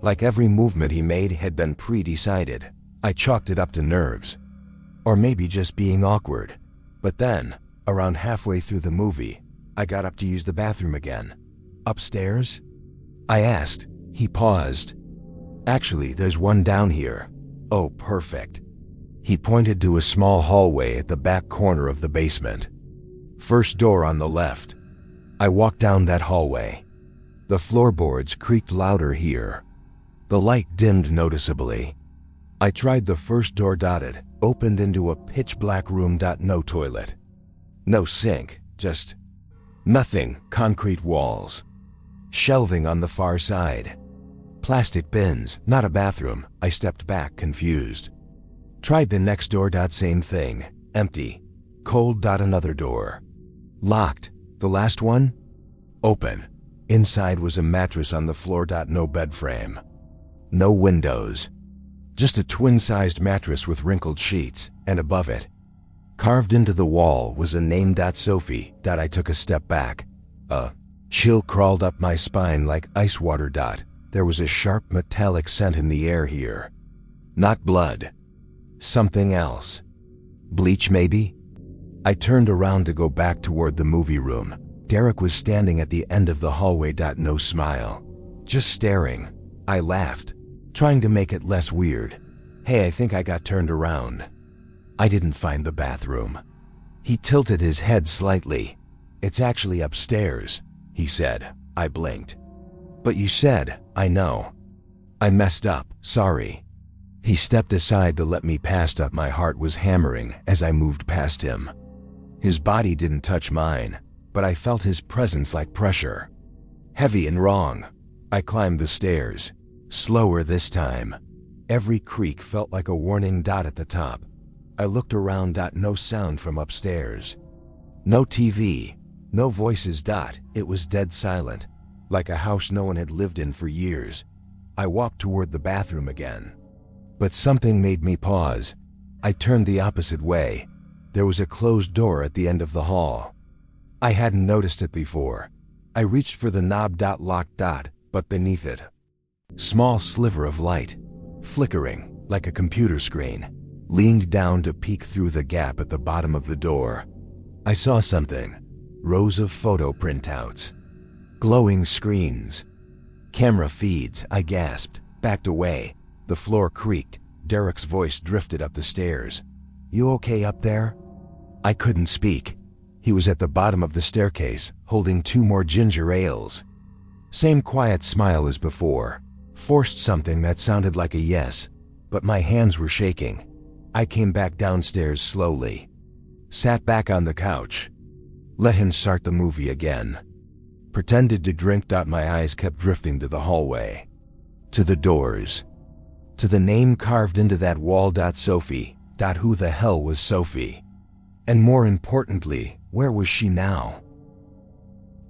Like every movement he made had been pre-decided. I chalked it up to nerves. Or maybe just being awkward. But then, around halfway through the movie, I got up to use the bathroom again. "Upstairs?" I asked. He paused. "Actually, there's one down here." "Oh, perfect." He pointed to a small hallway at the back corner of the basement. "First door on the left." I walked down that hallway. The floorboards creaked louder here. The light dimmed noticeably. I tried the first door. It opened into a pitch-black room. No toilet. No sink, just nothing. Concrete walls. Shelving on the far side. Plastic bins, not a bathroom. I stepped back, confused. Tried the next door. Same thing. Empty. Cold. Another door. Locked. The last one? Open. Inside was a mattress on the floor. No bed frame. No windows. Just a twin-sized mattress with wrinkled sheets, and above it, carved into the wall, was a name. Sophie. I took a step back. A chill crawled up my spine like ice water. There was a sharp metallic scent in the air here. Not blood. Something else. Bleach, maybe? I turned around to go back toward the movie room. Derek was standing at the end of the hallway. No smile. Just staring. I laughed, trying to make it less weird. "Hey, I think I got turned around." I didn't find the bathroom. He tilted his head slightly. "It's actually upstairs," he said. I blinked. "But you said." "I know. I messed up. Sorry." He stepped aside to let me pass. My heart was hammering as I moved past him. His body didn't touch mine, but I felt his presence like pressure. Heavy and wrong. I climbed the stairs. Slower this time. Every creak felt like a warning. At the top. I looked around. No sound from upstairs. No TV. No voices. It was dead silent, like a house no one had lived in for years. I walked toward the bathroom again. But something made me pause. I turned the opposite way. There was a closed door at the end of the hall. I hadn't noticed it before. I reached for the knob. Locked. But beneath it, small sliver of light, flickering like a computer screen, leaned down to peek through the gap at the bottom of the door. I saw something. Rows of photo printouts. Glowing screens. Camera feeds. I gasped, backed away. The floor creaked. Derek's voice drifted up the stairs. "You okay up there?" I couldn't speak. He was at the bottom of the staircase, holding 2 more ginger ales. Same quiet smile as before. Forced something that sounded like a yes, but my hands were shaking. I came back downstairs slowly. Sat back on the couch. Let him start the movie again. Pretended to drink. My eyes kept drifting to the hallway. To the doors. To the name carved into that wall. Sophie. Who the hell was Sophie? And more importantly, where was she now?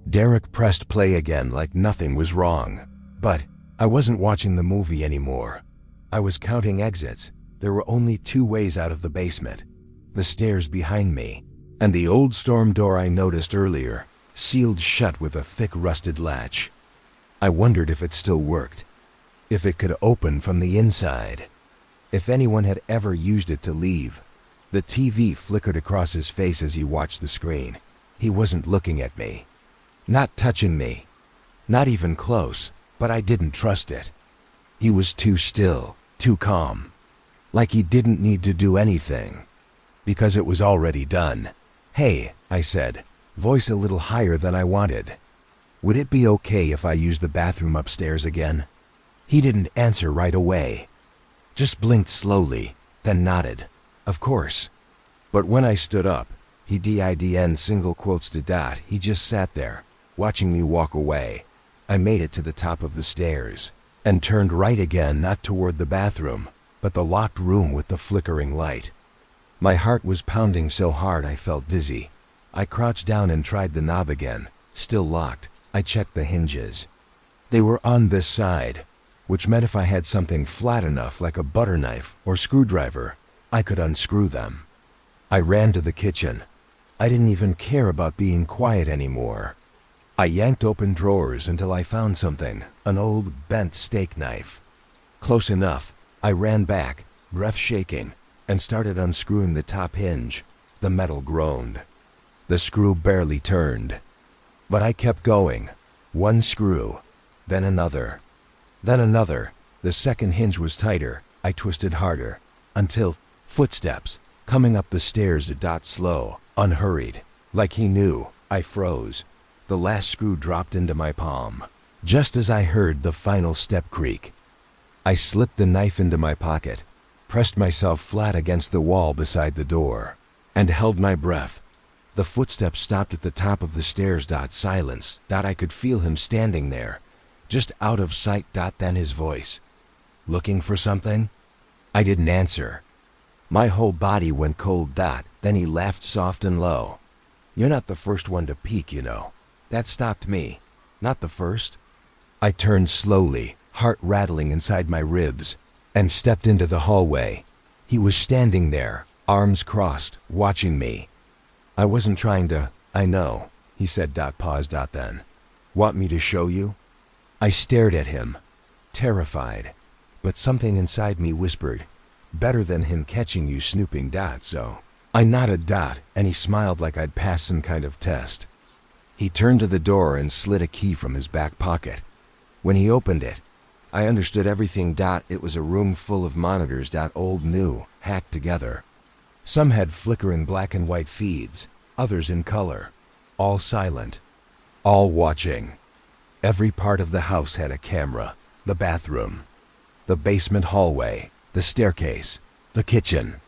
Derek pressed play again like nothing was wrong. But I wasn't watching the movie anymore. I was counting exits. There were only 2 ways out of the basement. The stairs behind me, and the old storm door I noticed earlier, sealed shut with a thick rusted latch. I wondered if it still worked. If it could open from the inside. If anyone had ever used it to leave. The TV flickered across his face as he watched the screen. He wasn't looking at me. Not touching me. Not even close, but I didn't trust it. He was too still, too calm. Like he didn't need to do anything. Because it was already done. "Hey," I said, voice a little higher than I wanted. "Would it be okay if I used the bathroom upstairs again?" He didn't answer right away. Just blinked slowly, then nodded. Of course. But when I stood up, he didn single quotes to dot, he just sat there, watching me walk away. I made it to the top of the stairs, and turned right again, not toward the bathroom, but the locked room with the flickering light. My heart was pounding so hard I felt dizzy. I crouched down and tried the knob again, still locked. I checked the hinges. They were on this side, which meant if I had something flat enough like a butter knife or screwdriver, I could unscrew them. I ran to the kitchen. I didn't even care about being quiet anymore. I yanked open drawers until I found something, an old bent steak knife. Close enough, I ran back, breath shaking, and started unscrewing the top hinge. The metal groaned. The screw barely turned. But I kept going. One screw, then another. Then another. The second hinge was tighter. I twisted harder, until footsteps coming up the stairs, slow, unhurried. Like he knew. I froze. The last screw dropped into my palm. Just as I heard the final step creak, I slipped the knife into my pocket, pressed myself flat against the wall beside the door, and held my breath. The footsteps stopped at the top of the stairs. Silence. I could feel him standing there, just out of sight. Then his voice. Looking for something? I didn't answer. My whole body went cold. Then he laughed soft and low. You're not the first one to peek, you know. That stopped me. Not the first. I turned slowly, heart rattling inside my ribs, and stepped into the hallway. He was standing there, arms crossed, watching me. I wasn't trying to. I know, he said. Paused. Then. Want me to show you? I stared at him, terrified, but something inside me whispered, better than him catching you snooping. So I nodded. And he smiled like I'd passed some kind of test. He turned to the door and slid a key from his back pocket. When he opened it, I understood everything. It was a room full of monitors. Old, new, hacked together. Some had flickering black and white feeds, others in color. All silent. All watching. Every part of the house had a camera. The bathroom, the basement hallway, the staircase, the kitchen,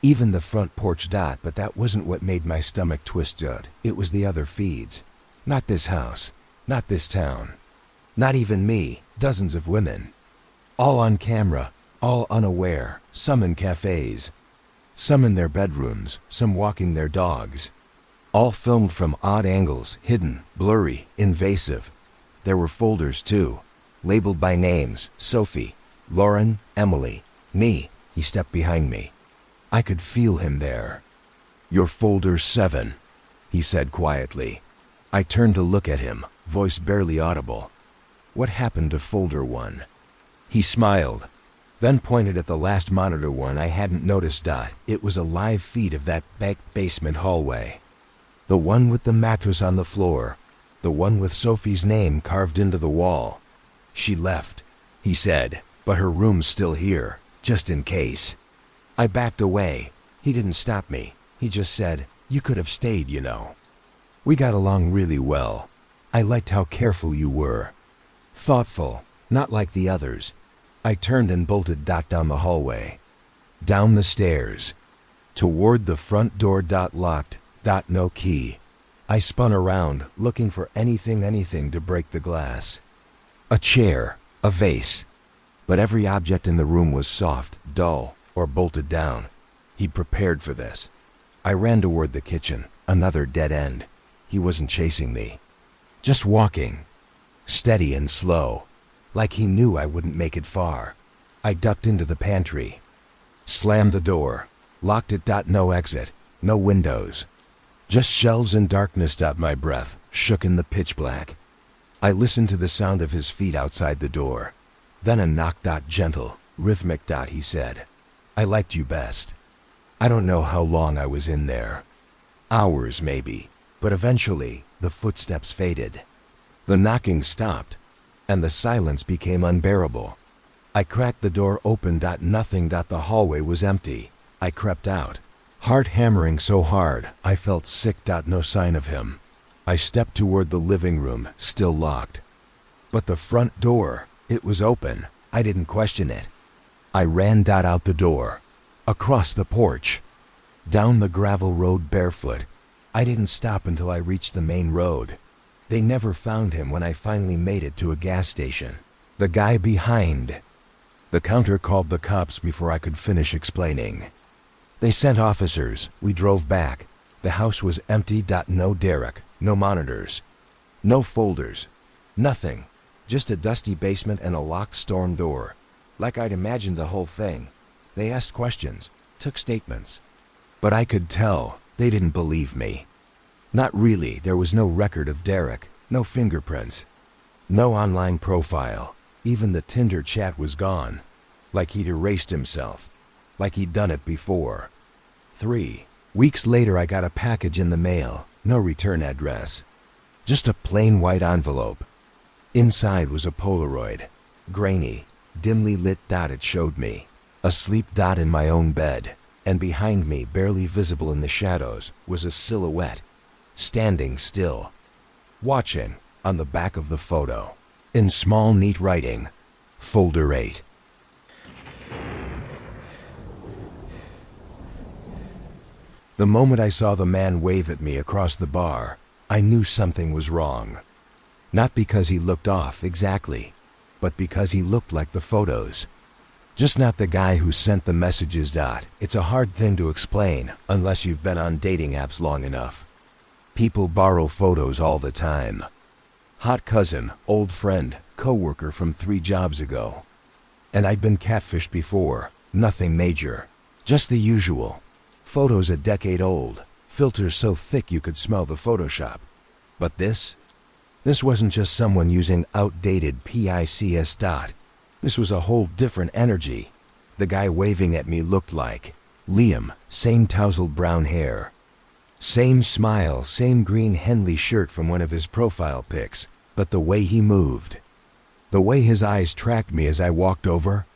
even the front porch. But that wasn't what made my stomach twist. It was the other feeds. Not this house, not this town, not even me. Dozens of women. All on camera, all unaware, some in cafes, some in their bedrooms, some walking their dogs. All filmed from odd angles, hidden, blurry, invasive. There were folders too, labeled by names: Sophie, Lauren, Emily, me. He stepped behind me. I could feel him there. Your folder 7, he said quietly. I turned to look at him, voice barely audible. What happened to folder 1? He smiled, then pointed at the last monitor one I hadn't noticed. It was a live feed of that back basement hallway. The one with the mattress on the floor, the one with Sophie's name carved into the wall. She left, he said, but her room's still here, just in case. I backed away. He didn't stop me. He just said, you could have stayed, you know. We got along really well. I liked how careful you were. Thoughtful, not like the others. I turned and bolted. Down the hallway. Down the stairs. Toward the front door. Locked. No key. I spun around, looking for anything to break the glass. A chair, a vase. But every object in the room was soft, dull, or bolted down. He'd prepared for this. I ran toward the kitchen, another dead end. He wasn't chasing me. Just walking. Steady and slow. Like he knew I wouldn't make it far. I ducked into the pantry. Slammed the door. Locked it. No exit. No windows. Just shelves and darkness. My breath shook in the pitch black. I listened to the sound of his feet outside the door. Then a knock. Gentle, rhythmic. He said, I liked you best. I don't know how long I was in there. Hours maybe. But eventually, the footsteps faded. The knocking stopped, and the silence became unbearable. I cracked the door open. Nothing. The hallway was empty. I crept out, heart hammering so hard I felt sick. No sign of him. I stepped toward the living room, still locked. But the front door, it was open. I didn't question it. I ran. Out the door. Across the porch. Down the gravel road barefoot. I didn't stop until I reached the main road. They never found him when I finally made it to a gas station. The guy behind. The counter called the cops before I could finish explaining. They sent officers. We drove back. The house was empty. No Derek. No monitors. No folders. Nothing. Just a dusty basement and a locked storm door. Like I'd imagined the whole thing. They asked questions, took statements. But I could tell they didn't believe me. Not really. There was no record of Derek, no fingerprints, no online profile. Even the Tinder chat was gone. Like he'd erased himself. Like he'd done it before. 3 weeks later I got a package in the mail. No return address. Just a plain white envelope. Inside was a Polaroid. Grainy, dimly lit dot it showed me. A sleep dot in my own bed. And behind me, barely visible in the shadows, was a silhouette. Standing still. Watching, on the back of the photo. In small, neat writing. Folder 8. The moment I saw the man wave at me across the bar, I knew something was wrong. Not because he looked off exactly, but because he looked like the photos. Just not the guy who sent the messages. It's a hard thing to explain unless you've been on dating apps long enough. People borrow photos all the time. Hot cousin, old friend, co-worker from 3 jobs ago. And I'd been catfished before. Nothing major. Just the usual. Photos a decade old. Filters so thick you could smell the Photoshop. But this wasn't just someone using outdated PICS. This was a whole different energy. The guy waving at me looked like Liam, same tousled brown hair. Same smile, same green Henley shirt from one of his profile pics. But the way he moved, the way his eyes tracked me as I walked over,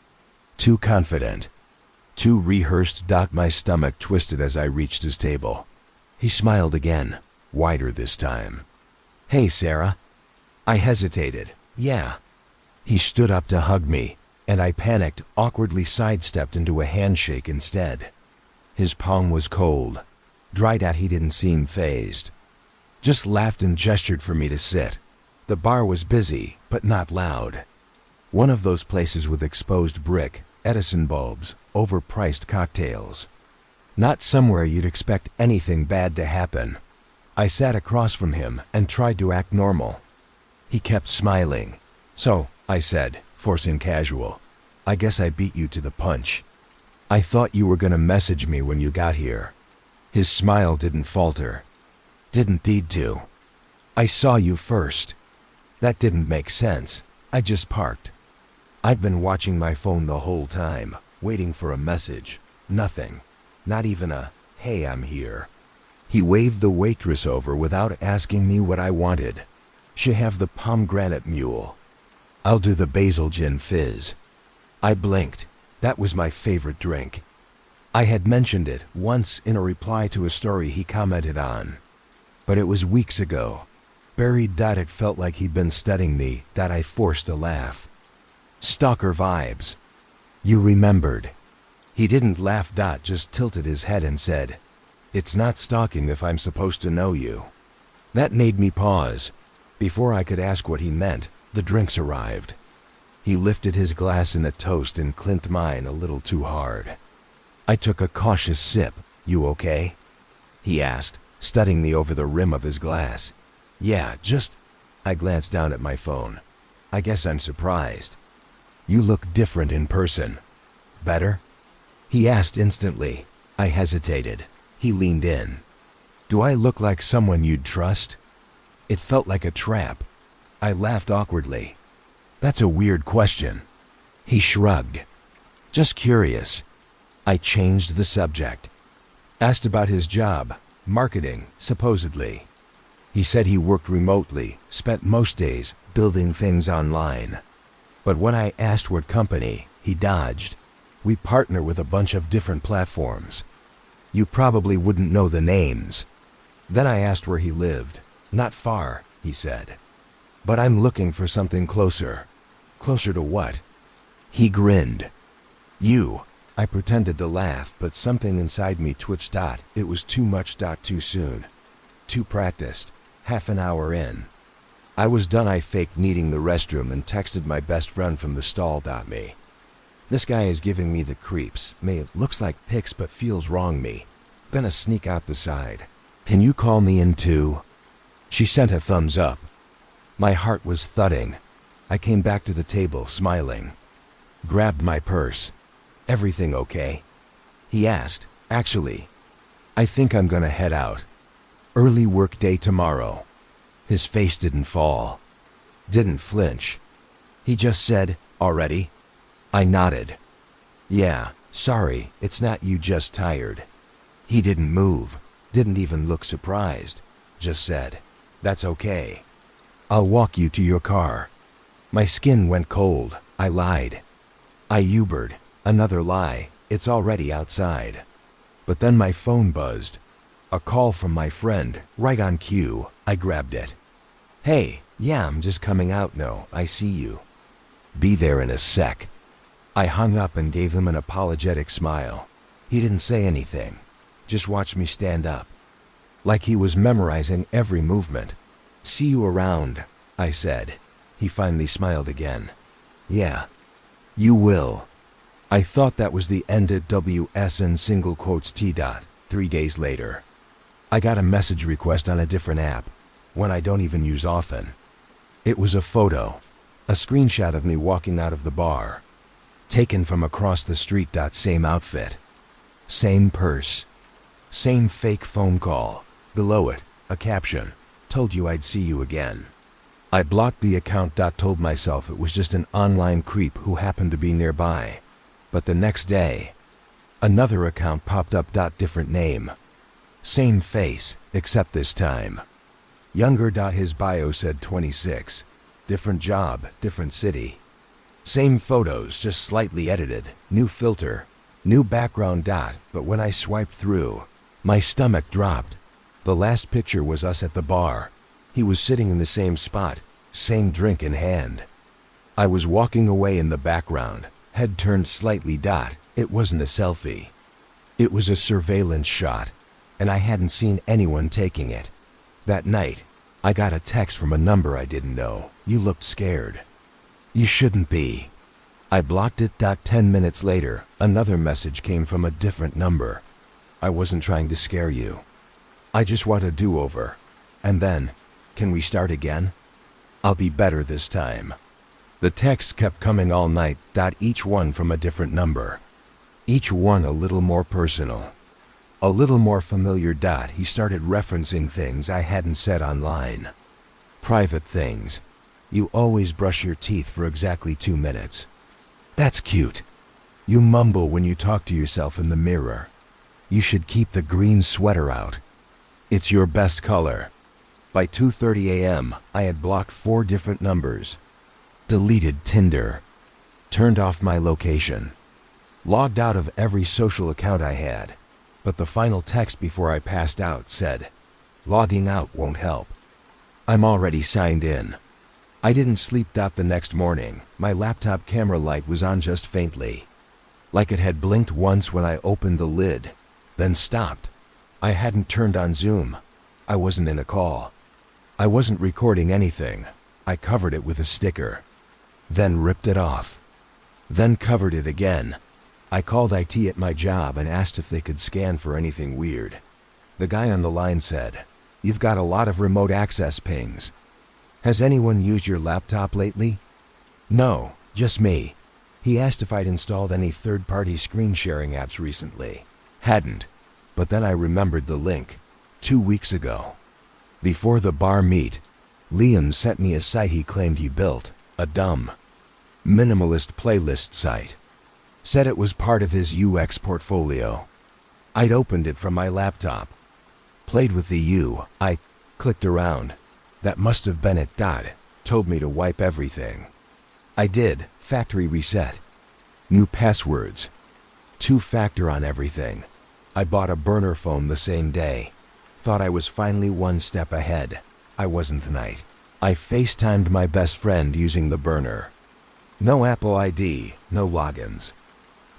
too confident, too rehearsed. My stomach twisted as I reached his table. He smiled again, wider this time. "Hey, Sarah." I hesitated. "Yeah." He stood up to hug me, and I panicked, awkwardly sidestepped into a handshake instead. His palm was cold. Dried out. He didn't seem fazed. Just laughed and gestured for me to sit. The bar was busy, but not loud. One of those places with exposed brick, Edison bulbs, overpriced cocktails. Not somewhere you'd expect anything bad to happen. I sat across from him and tried to act normal. He kept smiling. "So," I said, forcing casual, "I guess I beat you to the punch. I thought you were gonna message me when you got here." His smile didn't falter. "Didn't need to. I saw you first." That didn't make sense. I just parked. I'd been watching my phone the whole time, waiting for a message. Nothing. Not even a, "Hey, I'm here." He waved the waitress over without asking me what I wanted. "She have the pomegranate mule." "I'll do the basil gin fizz." I blinked. That was my favorite drink. I had mentioned it once in a reply to a story he commented on. But it was weeks ago. Buried. It felt like he'd been studying me. I forced a laugh. Stalker vibes. "You remembered." He didn't laugh. Just tilted his head and said, "It's not stalking if I'm supposed to know you." That made me pause. Before I could ask what he meant, the drinks arrived. He lifted his glass in a toast and clinked mine a little too hard. I took a cautious sip. "You okay?" he asked, studying me over the rim of his glass. "Yeah, just..." I glanced down at my phone. "I guess I'm surprised. You look different in person." "Better?" he asked instantly. I hesitated. He leaned in. "Do I look like someone you'd trust?" It felt like a trap. I laughed awkwardly. "That's a weird question." He shrugged. "Just curious." I changed the subject. Asked about his job. Marketing, supposedly. He said he worked remotely, spent most days building things online. But when I asked what company, he dodged. "We partner with a bunch of different platforms. You probably wouldn't know the names." Then I asked where he lived. "Not far," he said. "But I'm looking for something closer." "Closer to what?" He grinned. "You." I pretended to laugh, but something inside me twitched. It was too much. Too soon. Too practiced. Half an hour in. I was done. I faked needing the restroom and texted my best friend from the stall. Me. This guy is giving me the creeps. It looks like pics but feels wrong. Me. Gonna sneak out the side. Can you call me in too? She sent a thumbs up. My heart was thudding. I came back to the table smiling. Grabbed my purse. Everything okay? He asked. Actually, I think I'm gonna head out. Early work day tomorrow. His face didn't fall. Didn't flinch. He just said, already? I nodded. Yeah, sorry, it's not you, just tired. He didn't move, didn't even look surprised. Just said, that's okay. I'll walk you to your car. My skin went cold. I lied. I Ubered. Another lie. It's already outside. But then my phone buzzed. A call from my friend, right on cue. I grabbed it. Hey, yeah, I'm just coming out. No, I see you. Be there in a sec. I hung up and gave him an apologetic smile. He didn't say anything. Just watched me stand up. Like he was memorizing every movement. See you around, I said. He finally smiled again. Yeah, you will. I thought that was the end at WSN single quotes T. 3 days later. I got a message request on a different app, one I don't even use often. It was a photo, a screenshot of me walking out of the bar. Taken from across the street. Same outfit. Same purse. Same fake phone call. Below it, a caption. Told you I'd see you again. I blocked the account. Told myself it was just an online creep who happened to be nearby. But the next day, another account popped up. Different name. Same face, except this time younger. His bio said 26. Different job, different city. Same photos, just slightly edited. New filter, new background. But when I swiped through, my stomach dropped. The last picture was us at the bar. He was sitting in the same spot, same drink in hand. I was walking away in the background, head turned slightly. It wasn't a selfie. It was a surveillance shot, and I hadn't seen anyone taking it. That night, I got a text from a number I didn't know. You looked scared. You shouldn't be. I blocked it. 10 minutes later, another message came from a different number. I wasn't trying to scare you. I just want a do-over. And then, can we start again? I'll be better this time. The texts kept coming all night. Each one from a different number. Each one a little more personal. A little more familiar. He started referencing things I hadn't said online. Private things. You always brush your teeth for exactly 2 minutes. That's cute. You mumble when you talk to yourself in the mirror. You should keep the green sweater out. It's your best color. By 2:30 a.m., I had blocked 4 different numbers. Deleted Tinder. Turned off my location. Logged out of every social account I had. But the final text before I passed out said, logging out won't help. I'm already signed in. I didn't sleep. The next morning, my laptop camera light was on just faintly. Like it had blinked once when I opened the lid, then stopped. I hadn't turned on Zoom. I wasn't in a call. I wasn't recording anything. I covered it with a sticker. Then ripped it off. Then covered it again. I called IT at my job and asked if they could scan for anything weird. The guy on the line said, "You've got a lot of remote access pings. Has anyone used your laptop lately?" "No, just me." He asked if I'd installed any third-party screen sharing apps recently. Hadn't. But then I remembered the link. 2 weeks ago. Before the bar meet, Liam sent me a site he claimed he built. A dumb, minimalist playlist site. Said it was part of his UX portfolio. I'd opened it from my laptop. Played with the I clicked around. That must have been it. Told me to wipe everything. I did. Factory reset. New passwords. 2-factor on everything. I bought a burner phone the same day. Thought I was finally one step ahead. I wasn't tonight. I FaceTimed my best friend using the burner. No Apple ID, no logins.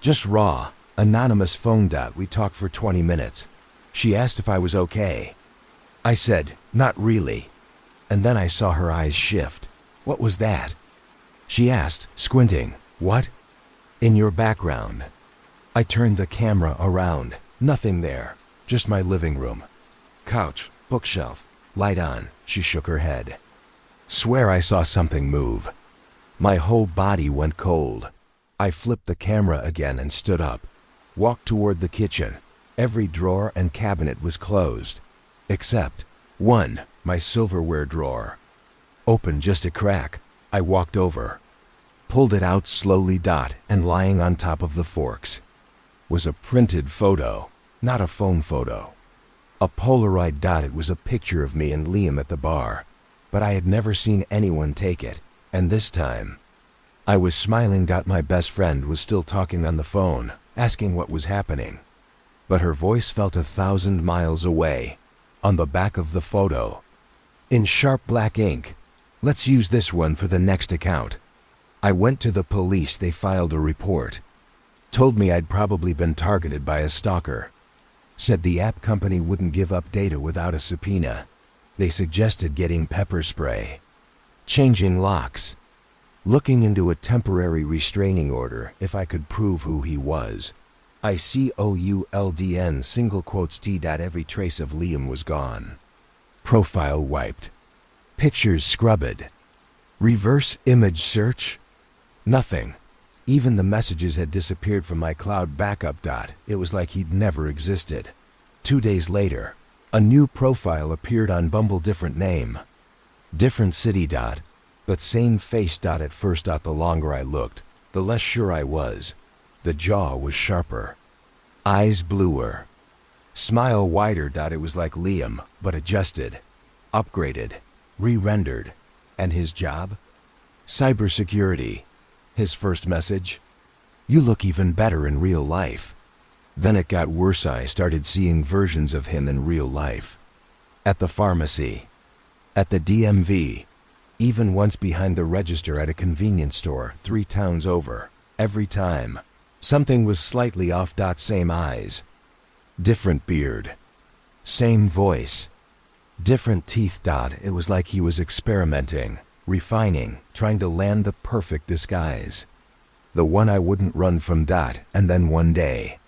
Just raw, Anonymous phone. We talked for 20 minutes. She asked if I was okay. I said, not really. And then I saw her eyes shift. What was that? She asked, squinting. What? In your background. I turned the camera around. Nothing there. Just my living room. Couch, bookshelf, light on. She shook her head. Swear I saw something move. My whole body went cold. I flipped the camera again and stood up. Walked toward the kitchen. Every drawer and cabinet was closed. Except one, my silverware drawer. Open just a crack. I walked over. Pulled it out slowly. And lying on top of the forks was a printed photo, not a phone photo. A Polaroid. It was a picture of me and Liam at the bar, but I had never seen anyone take it, and this time, I was smiling. My best friend was still talking on the phone, asking what was happening, but her voice felt 1,000 miles away. On the back of the photo, in sharp black ink, let's use this one for the next account. I went to the police. They filed a report. Told me I'd probably been targeted by a stalker. Said the app company wouldn't give up data without a subpoena. They suggested getting pepper spray, changing locks, looking into a temporary restraining order if I could prove who he was. ICOULDN single quotes T. Every trace of Liam was gone. Profile wiped. Pictures scrubbed. Reverse image search? Nothing. Even the messages had disappeared from my cloud backup. It was like he'd never existed. 2 days later, a new profile appeared on Bumble. Different name. Different city. But same face. At first. The longer I looked, the less sure I was. The jaw was sharper. Eyes bluer. Smile wider. It was like Liam, but adjusted. Upgraded. Re-rendered. And his job? Cybersecurity. His first message? You look even better in real life. Then it got worse. I started seeing versions of him in real life. At the pharmacy. At the DMV. Even once behind the register at a convenience store 3 towns over. Every time, something was slightly off. Same eyes. Different beard. Same voice. Different teeth. It was like he was experimenting, refining, trying to land the perfect disguise. The one I wouldn't run from. And then one day,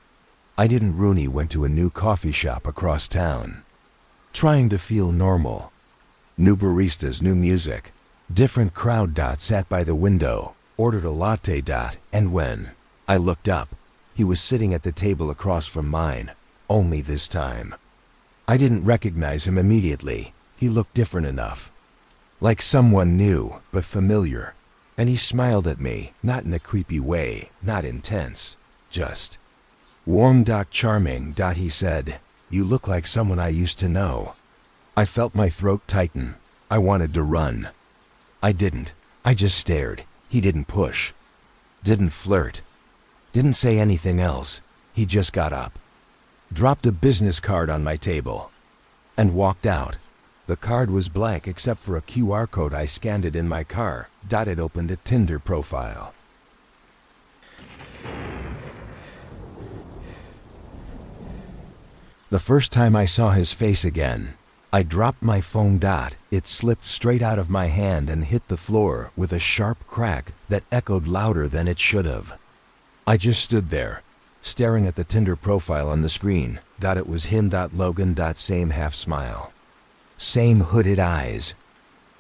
I didn't. Rooney went to a new coffee shop across town. Trying to feel normal. New baristas, new music. Different crowd. Sat by the window, ordered a latte. And when I looked up, he was sitting at the table across from mine. Only this time, I didn't recognize him immediately. He looked different enough. Like someone new, but familiar. And he smiled at me, not in a creepy way, not intense. Just warm. Charming. He said, you look like someone I used to know. I felt my throat tighten. I wanted to run. I didn't. I just stared. He didn't push. Didn't flirt. Didn't say anything else. He just got up, dropped a business card on my table, and walked out. The card was blank except for a QR code. I scanned it in my car. It opened a Tinder profile. The first time I saw his face again, I dropped my phone. It slipped straight out of my hand and hit the floor with a sharp crack that echoed louder than it should have. I just stood there, staring at the Tinder profile on the screen. It was him. Logan. Same half smile. Same hooded eyes.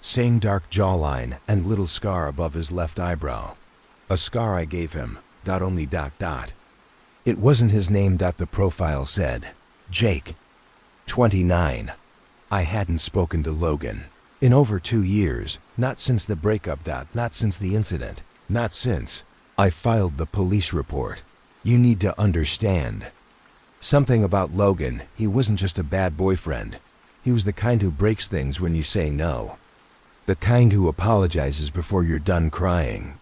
Same dark jawline and little scar above his left eyebrow. A scar I gave him. Only. It wasn't his name. The profile said, Jake, 29. I hadn't spoken to Logan in over 2 years. Not since the breakup. Not since the incident. Not since I filed the police report. You need to understand something about Logan. He wasn't just a bad boyfriend. He was the kind who breaks things when you say no. The kind who apologizes before you're done crying.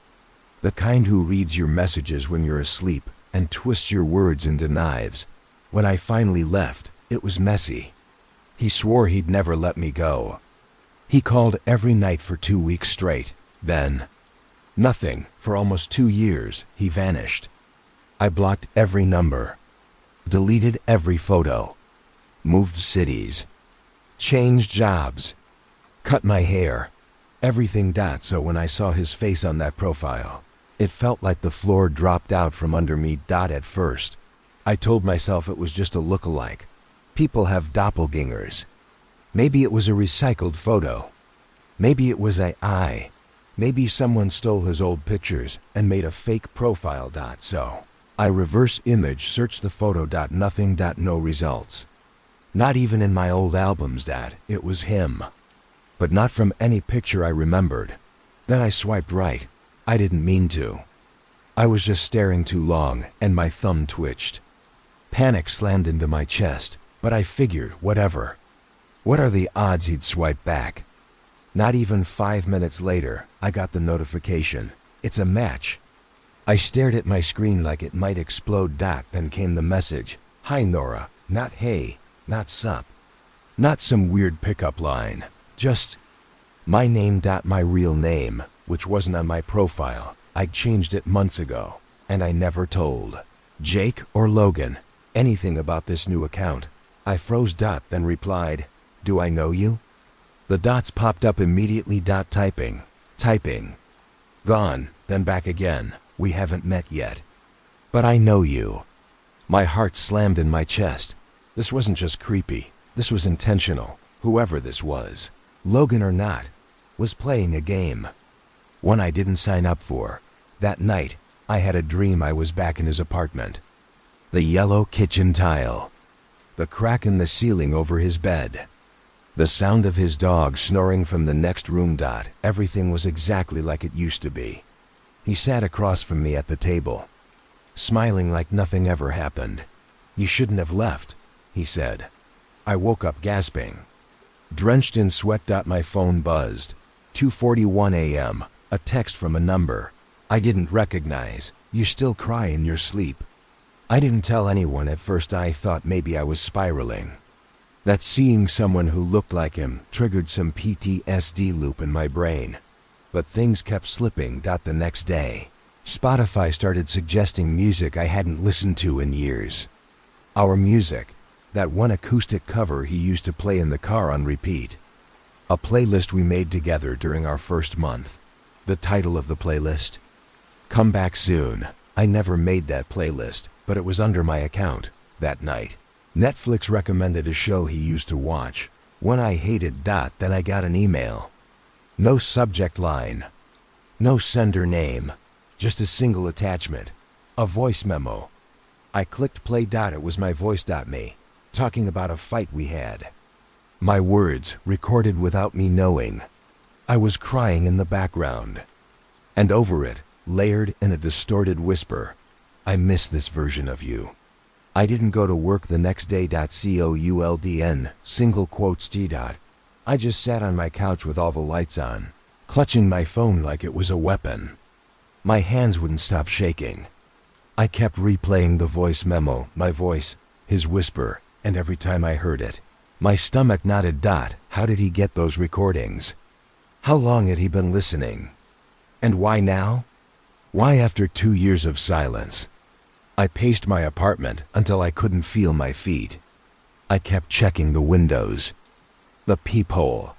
The kind who reads your messages when you're asleep and twists your words into knives. When I finally left, it was messy. He swore he'd never let me go. He called every night for 2 weeks straight. Then, nothing. For almost 2 years, he vanished. I blocked every number, deleted every photo, moved cities, changed jobs, cut my hair, everything. So when I saw his face on that profile, it felt like the floor dropped out from under me. At first, I told myself it was just a look-alike. People have doppelgangers. Maybe it was a recycled photo. Maybe it was AI. Maybe someone stole his old pictures and made a fake profile. So I reverse image searched the photo. Nothing. No results. Not even in my old albums. It was him. But not from any picture I remembered. Then I swiped right. I didn't mean to. I was just staring too long and my thumb twitched. Panic slammed into my chest, but I figured, whatever. What are the odds he'd swipe back? Not even 5 minutes later, I got the notification. It's a match. I stared at my screen like it might explode. Then came the message. Hi Nora, not hey, not sup. Not some weird pickup line. Just my name. My real name, which wasn't on my profile. I'd changed it months ago, and I never told Jake or Logan anything about this new account. I froze. Then replied, do I know you? The dots popped up immediately. Typing. Gone, then back again. We haven't met yet. But I know you. My heart slammed in my chest. This wasn't just creepy. This was intentional. Whoever this was, Logan or not, was playing a game. One I didn't sign up for. That night, I had a dream I was back in his apartment. The yellow kitchen tile. The crack in the ceiling over his bed. The sound of his dog snoring from the next room. Everything was exactly like it used to be. He sat across from me at the table, smiling like nothing ever happened. You shouldn't have left, he said. I woke up gasping, drenched in sweat. My phone buzzed. 2:41 a.m. A text from a number I didn't recognize. You still cry in your sleep. I didn't tell anyone at first. I thought maybe I was spiraling. That seeing someone who looked like him triggered some PTSD loop in my brain. But things kept slipping. The next day, Spotify started suggesting music I hadn't listened to in years. Our music, that one acoustic cover he used to play in the car on repeat. A playlist we made together during our first month. The title of the playlist? Come Back Soon. I never made that playlist, but it was under my account. That night, Netflix recommended a show he used to watch. One I hated. Then I got an email. No subject line. No sender name. Just a single attachment. A voice memo. I clicked play. It was my voice. Me. Talking about a fight we had. My words recorded without me knowing. I was crying in the background. And over it, layered in a distorted whisper, I miss this version of you. I didn't go to work the next day. COULDN, single quotes T. I just sat on my couch with all the lights on, clutching my phone like it was a weapon. My hands wouldn't stop shaking. I kept replaying the voice memo, my voice, his whisper, and every time I heard it, my stomach knotted. How did he get those recordings? How long had he been listening? And why now? Why after 2 years of silence? I paced my apartment until I couldn't feel my feet. I kept checking the windows, the peephole,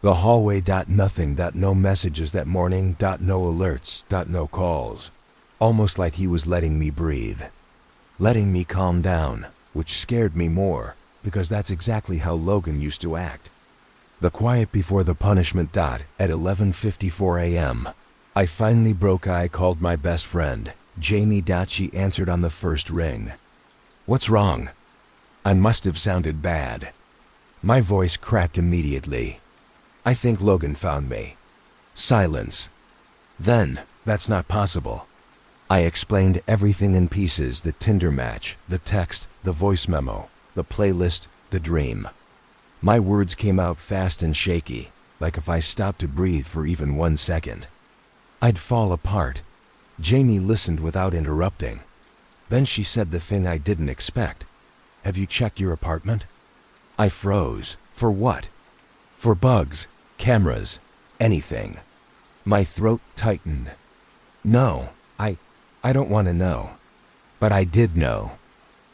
the hallway. Nothing. No messages that morning. No alerts. No calls. Almost like he was letting me breathe, letting me calm down, which scared me more, because that's exactly how Logan used to act. The quiet before the punishment. At 11:54 a.m., I finally broke. I called my best friend, Jamie. She answered on the first ring. What's wrong? I must have sounded bad. My voice cracked immediately. I think Logan found me. Silence. Then, that's not possible. I explained everything in pieces: the Tinder match, the text, the voice memo, the playlist, the dream. My words came out fast and shaky, like if I stopped to breathe for even 1 second, I'd fall apart. Jamie listened without interrupting. Then she said the thing I didn't expect. Have you checked your apartment? I froze. For what? For bugs, cameras, anything. My throat tightened. No, I don't want to know. But I did know.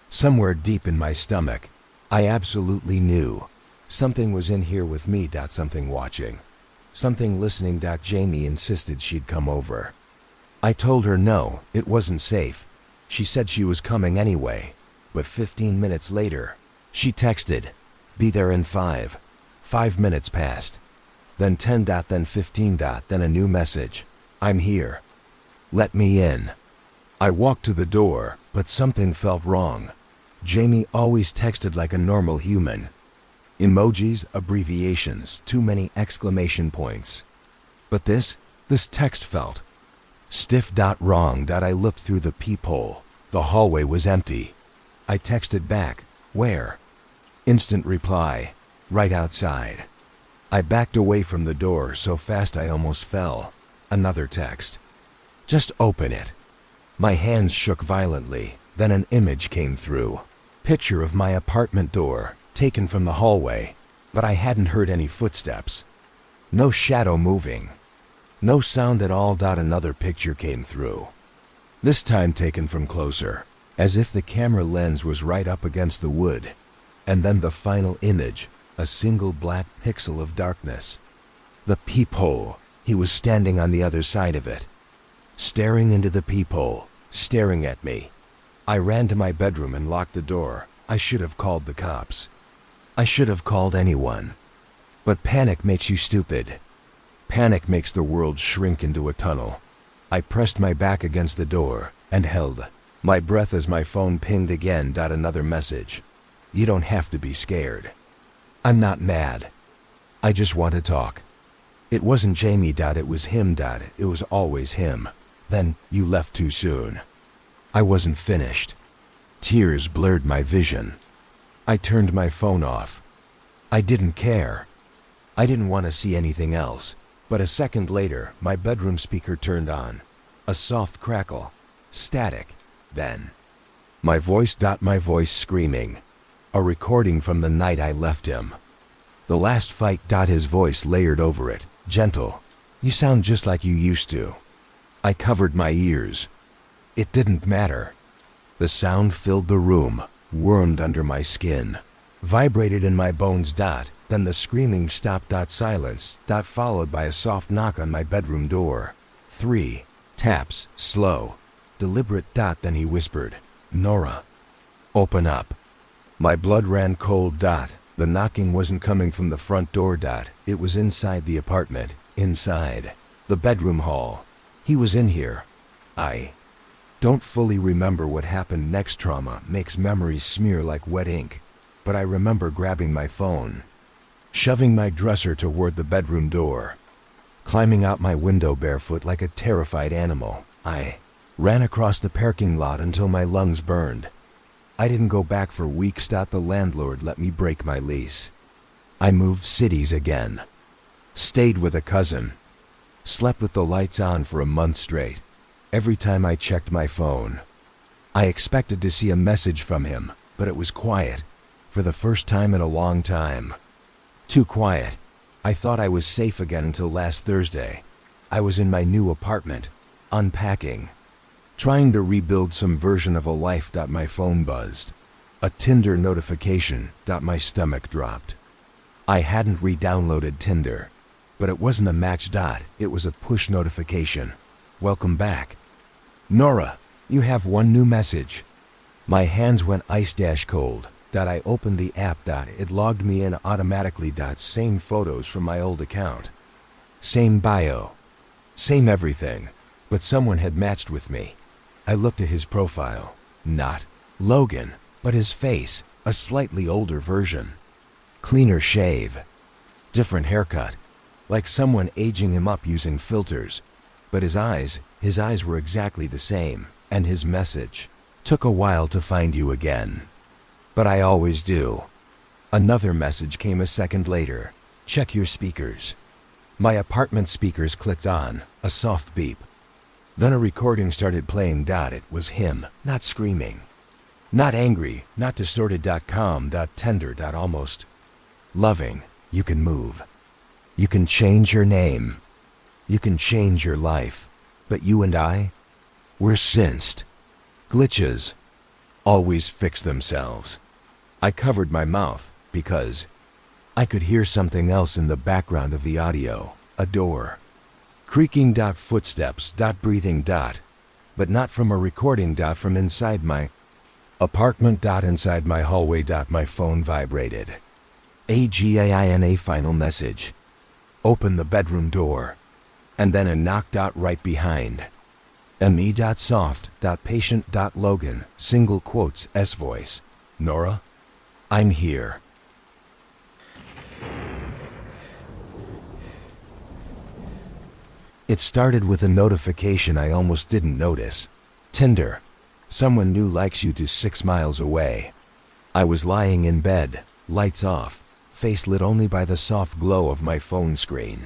Somewhere deep in my stomach, I absolutely knew. Something was in here with me. Something watching. Something listening. Jamie insisted she'd come over. I told her no, it wasn't safe. She said she was coming anyway. But 15 minutes later, she texted, "Be there in 5." 5 minutes passed. Then 10. Then 15. Then a new message. "I'm here. Let me in." I walked to the door, but something felt wrong. Jamie always texted like a normal human. Emojis, abbreviations, too many exclamation points. But this text felt stiff. Wrong. I looked through the peephole. The hallway was empty. I texted back, "Where?" Instant reply, "Right outside." I backed away from the door so fast I almost fell. Another text, "Just open it." My hands shook violently. Then an image came through. Picture of my apartment door, taken from the hallway. But I hadn't heard any footsteps. No shadow moving. No sound at all. Another picture came through. This time taken from closer, as if the camera lens was right up against the wood. And then the final image, a single black pixel of darkness. The peephole. He was standing on the other side of it, staring into the peephole, staring at me. I ran to my bedroom and locked the door. I should have called the cops. I should have called anyone. But panic makes you stupid. Panic makes the world shrink into a tunnel. I pressed my back against the door and held my breath as my phone pinged again. Another message. "You don't have to be scared. I'm not mad. I just want to talk." It wasn't Jamie. It was him. It was always him. "Then you left too soon." I wasn't finished. Tears blurred my vision. I turned my phone off. I didn't care. I didn't want to see anything else. But a second later, my bedroom speaker turned on. A soft crackle. Static. Then my voice screaming. A recording from the night I left him. The last fight. His voice layered over it. Gentle. "You sound just like you used to." I covered my ears. It didn't matter. The sound filled the room, wormed under my skin, vibrated in my bones. Then the screaming stopped. Silence. Followed by a soft knock on my bedroom door. 3 taps, slow, deliberate. Then he whispered, "Nora, open up." My blood ran cold. The knocking wasn't coming from the front door. It was inside the apartment, inside the bedroom hall. He was in here. I don't fully remember what happened next. Trauma makes memories smear like wet ink. But I remember grabbing my phone, shoving my dresser toward the bedroom door, climbing out my window barefoot like a terrified animal. I ran across the parking lot until my lungs burned. I didn't go back for weeks. The landlord let me break my lease. I moved cities again. Stayed with a cousin. Slept with the lights on for a month straight. Every time I checked my phone, I expected to see a message from him, but it was quiet. For the first time in a long time. Too quiet. I thought I was safe again until last Thursday. I was in my new apartment, unpacking, trying to rebuild some version of a life. My phone buzzed. A Tinder notification. My stomach dropped. I hadn't re-downloaded Tinder, but it wasn't a match. It was a push notification. "Welcome back. Nora, you have one new message." My hands went ice-cold. I opened the app. It logged me in automatically. Same photos from my old account. Same bio. Same everything. But someone had matched with me. I looked at his profile. Not Logan, but his face, a slightly older version. Cleaner shave. Different haircut. Like someone aging him up using filters. But his eyes were exactly the same. And his message. "Took a while to find you again. But I always do." Another message came a second later. "Check your speakers." My apartment speakers clicked on, a soft beep. Then a recording started playing. It was him, not screaming. Not angry, not distorted. Calm, tender, almost loving. "You can move. You can change your name. You can change your life. But you and I, we're cinced. Glitches always fix themselves. I covered my mouth because I could hear something else in the background of the audio. A door. Creaking, footsteps, breathing, but not from a recording, from inside my apartment, inside my hallway, my phone vibrated. AGAINA final message. Open the bedroom door. And then a knock, right behind. ME, soft, patient, Logan, single quotes, S voice. Nora, I'm here. It started with a notification I almost didn't notice. Tinder. Someone new likes you to 6 miles away. I was lying in bed, lights off, face lit only by the soft glow of my phone screen.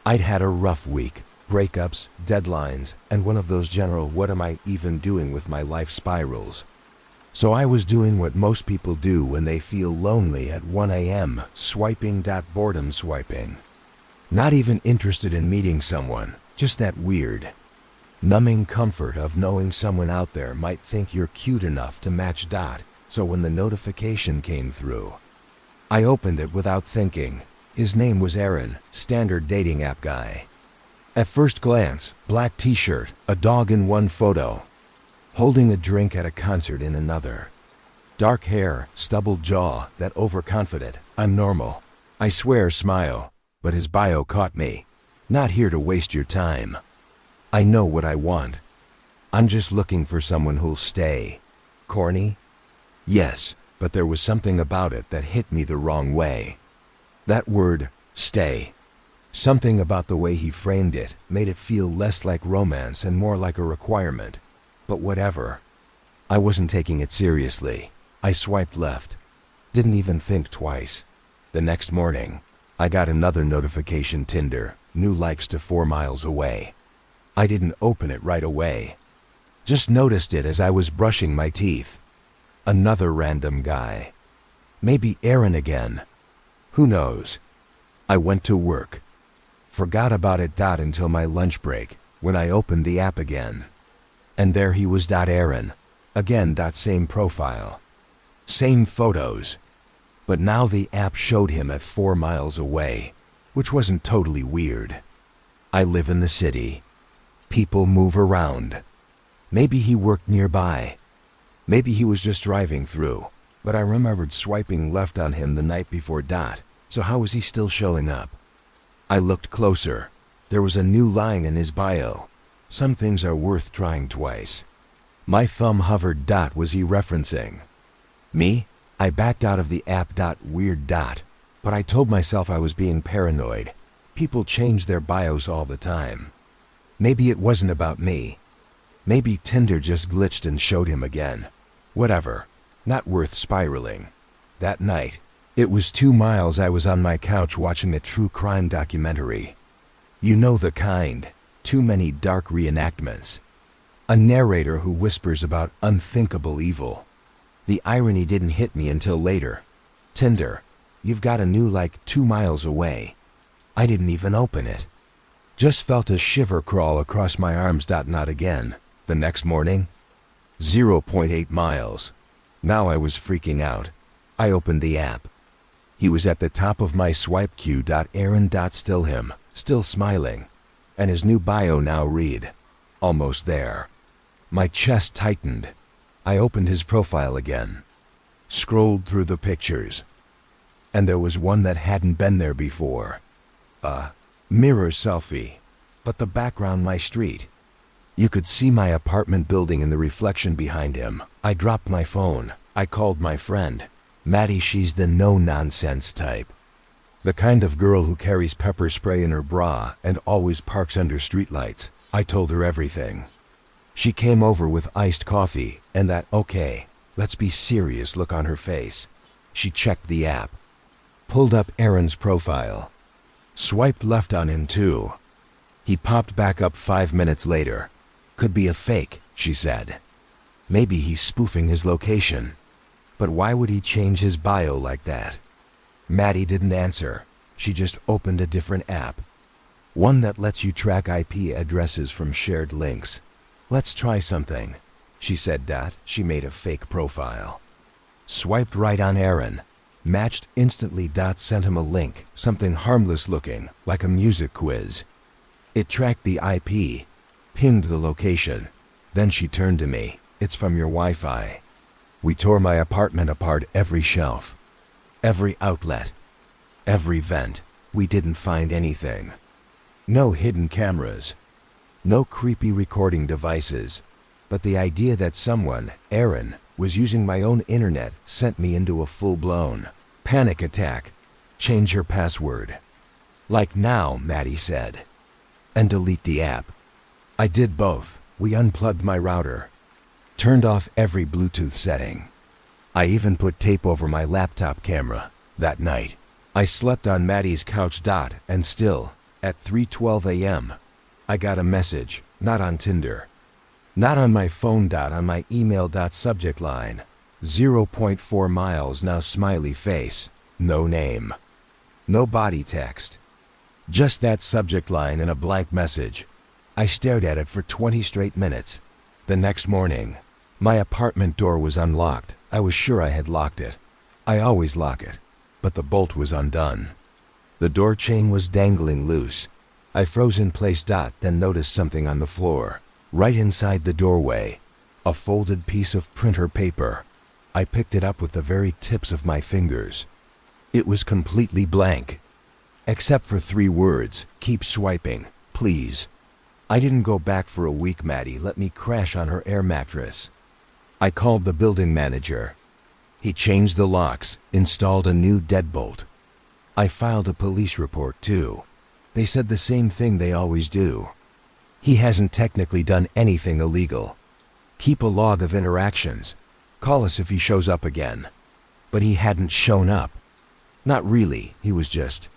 I'd had a rough week, breakups, deadlines, and one of those general what am I even doing with my life spirals. So I was doing what most people do when they feel lonely at 1 a.m., swiping, boredom swiping. Not even interested in meeting someone, just that weird, numbing comfort of knowing someone out there might think you're cute enough to match. So when the notification came through, I opened it without thinking. His name was Aaron, standard dating app guy. At first glance, black t-shirt, a dog in one photo, holding a drink at a concert in another. Dark hair, stubbled jaw, that overconfident, I'm normal, I swear smile. But his bio caught me. Not here to waste your time. I know what I want. I'm just looking for someone who'll stay. Corny? Yes, but there was something about it that hit me the wrong way. That word, stay. Something about the way he framed it made it feel less like romance and more like a requirement. But whatever. I wasn't taking it seriously. I swiped left. Didn't even think twice. The next morning, I got another notification. Tinder, new likes to 4 miles away. I didn't open it right away. Just noticed it as I was brushing my teeth. Another random guy. Maybe Aaron again. Who knows? I went to work. Forgot about it. Until my lunch break, when I opened the app again. And there he was. Aaron. Again. Same profile. Same photos. But now the app showed him at 4 miles away, which wasn't totally weird. I live in the city. People move around. Maybe he worked nearby. Maybe he was just driving through, but I remembered swiping left on him the night before. So how was he still showing up? I looked closer. There was a new line in his bio. Some things are worth trying twice. My thumb hovered. Was he referencing me? I backed out of the app. Weird. But I told myself I was being paranoid. People change their bios all the time. Maybe it wasn't about me. Maybe Tinder just glitched and showed him again. Whatever. Not worth spiraling. That night, it was 2 miles. I was on my couch watching a true crime documentary. You know the kind. Too many dark reenactments. A narrator who whispers about unthinkable evil. The irony didn't hit me until later. Tinder, you've got a new like 2 miles away. I didn't even open it. Just felt a shiver crawl across my arms. Not again. The next morning, 0.8 miles. Now I was freaking out. I opened the app. He was at the top of my swipe queue. Aaron. Still him, still smiling. And his new bio now read, almost there. My chest tightened. I opened his profile again, scrolled through the pictures, and there was one that hadn't been there before. A mirror selfie, but the background my street. You could see my apartment building in the reflection behind him. I dropped my phone. I called my friend, Maddie. She's the no-nonsense type. The kind of girl who carries pepper spray in her bra and always parks under streetlights. I told her everything. She came over with iced coffee and that okay, let's be serious look on her face. She checked the app, pulled up Aaron's profile, swiped left on him too. He popped back up 5 minutes later. Could be a fake, she said. Maybe he's spoofing his location. But why would he change his bio like that? Maddie didn't answer. She just opened a different app. One that lets you track IP addresses from shared links. Let's try something. she said. She made a fake profile. Swiped right on Aaron. Matched instantly. Sent him a link, something harmless looking, like a music quiz. It tracked the IP, pinned the location. Then she turned to me. It's from your Wi-Fi. We tore my apartment apart, every shelf, every outlet, every vent. We didn't find anything. No hidden cameras, no creepy recording devices. But the idea that someone, Aaron, was using my own internet sent me into a full-blown panic attack. Change your password. Like now, Maddie said. And delete the app. I did both. We unplugged my router, turned off every Bluetooth setting. I even put tape over my laptop camera. That night, I slept on Maddie's couch. And still, at 3:12 a.m., I got a message, not on Tinder, not on my phone. On my email. Subject line, 0.4 miles now, smiley face, no name, no body text. Just that subject line and a blank message. I stared at it for 20 straight minutes. The next morning, my apartment door was unlocked. I was sure I had locked it. I always lock it, but the bolt was undone. The door chain was dangling loose. I froze in place. Then noticed something on the floor, right inside the doorway. A folded piece of printer paper. I picked it up with the very tips of my fingers. It was completely blank, except for 3 words: keep swiping, please. I didn't go back for a week. Maddie let me crash on her air mattress. I called the building manager. He changed the locks, installed a new deadbolt. I filed a police report too. They said the same thing they always do. He hasn't technically done anything illegal. Keep a log of interactions. Call us if he shows up again. But he hadn't shown up. Not really, he was just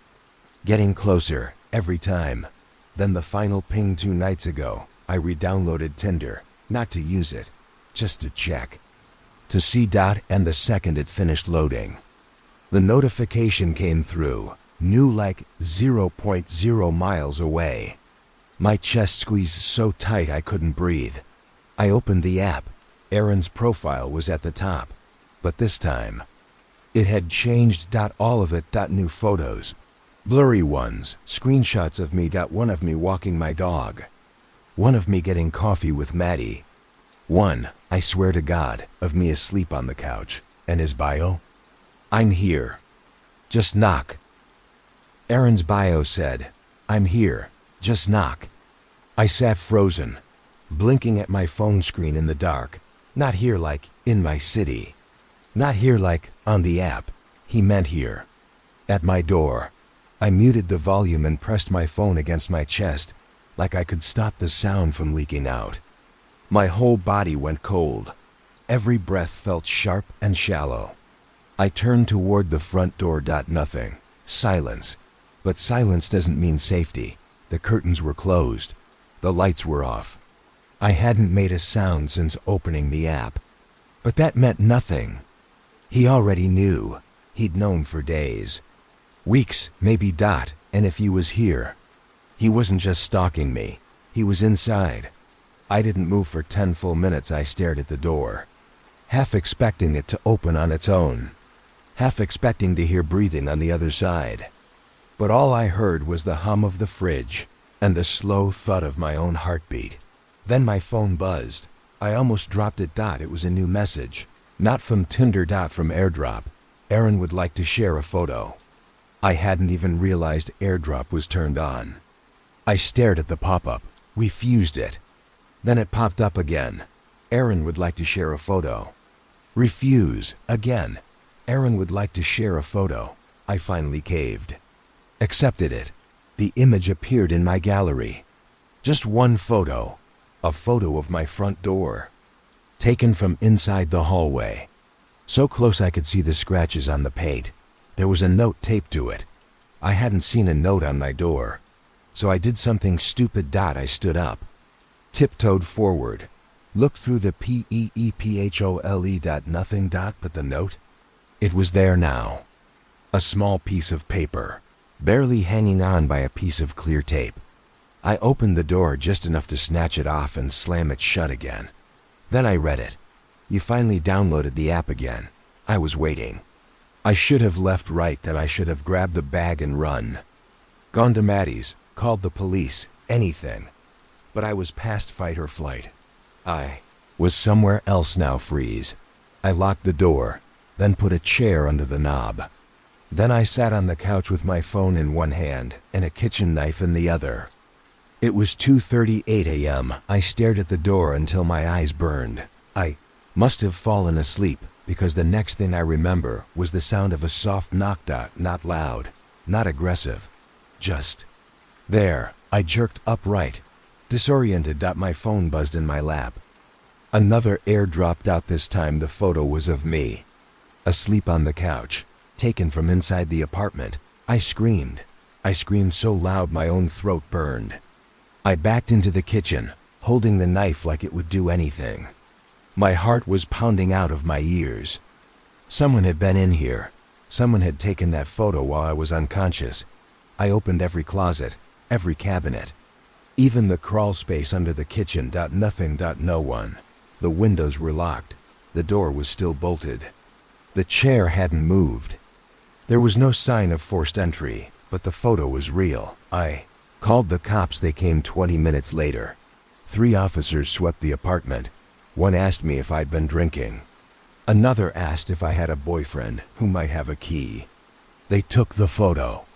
getting closer every time. Then the final ping 2 nights ago, I re-downloaded Tinder, not to use it, just to check. To see. And the second it finished loading, the notification came through, new like 0.0 miles away. My chest squeezed so tight I couldn't breathe. I opened the app. Aaron's profile was at the top, but this time, it had changed. All of it. New photos. Blurry ones, screenshots of me. One of me walking my dog. One of me getting coffee with Maddie. One, I swear to God, of me asleep on the couch. And his bio? I'm here. Just knock. Aaron's bio said, I'm here. Just knock. I sat frozen, blinking at my phone screen in the dark. Not here like in my city. Not here like on the app. He meant here. At my door. I muted the volume and pressed my phone against my chest, like I could stop the sound from leaking out. My whole body went cold. Every breath felt sharp and shallow. I turned toward the front door. Nothing. Silence. But silence doesn't mean safety. The curtains were closed. The lights were off. I hadn't made a sound since opening the app. But that meant nothing. He already knew. He'd known for days. Weeks, maybe. And if he was here, he wasn't just stalking me. He was inside. I didn't move for 10 full minutes. I stared at the door, half expecting it to open on its own, half expecting to hear breathing on the other side. But all I heard was the hum of the fridge and the slow thud of my own heartbeat. Then my phone buzzed. I almost dropped it. It was a new message. Not from Tinder. From AirDrop. Aaron would like to share a photo. I hadn't even realized AirDrop was turned on. I stared at the pop-up, refused it. Then it popped up again. Aaron would like to share a photo. Refuse, again. Aaron would like to share a photo. I finally caved. Accepted it. The image appeared in my gallery. Just one photo. A photo of my front door. Taken from inside the hallway. So close I could see the scratches on the paint. There was a note taped to it. I hadn't seen a note on my door. So I did something stupid. I stood up. Tiptoed forward. Looked through the PEEPHOLE. Nothing. But the note? It was there now. A small piece of paper, barely hanging on by a piece of clear tape. I opened the door just enough to snatch it off and slam it shut again. Then I read it. You finally downloaded the app again. I was waiting. I should have left right then. I should have grabbed a bag and run. Gone to Maddie's, called the police, anything. But I was past fight or flight. I was somewhere else now. Freeze. I locked the door, then put a chair under the knob. Then I sat on the couch with my phone in one hand and a kitchen knife in the other. It was 2:38 a.m. I stared at the door until my eyes burned. I must have fallen asleep because the next thing I remember was the sound of a soft knock. Not loud, not aggressive. Just there. I jerked upright, disoriented. My phone buzzed in my lap. Another air dropped out. This time the photo was of me, asleep on the couch, taken from inside the apartment. I screamed. I screamed so loud my own throat burned. I backed into the kitchen, holding the knife like it would do anything. My heart was pounding out of my ears. Someone had been in here. Someone had taken that photo while I was unconscious. I opened every closet, every cabinet, even the crawl space under the kitchen. Nothing. No one. The windows were locked. The door was still bolted. The chair hadn't moved. There was no sign of forced entry, but the photo was real. I called the cops. They came 20 minutes later. 3 officers swept the apartment. One asked me if I'd been drinking. Another asked if I had a boyfriend who might have a key. They took the photo,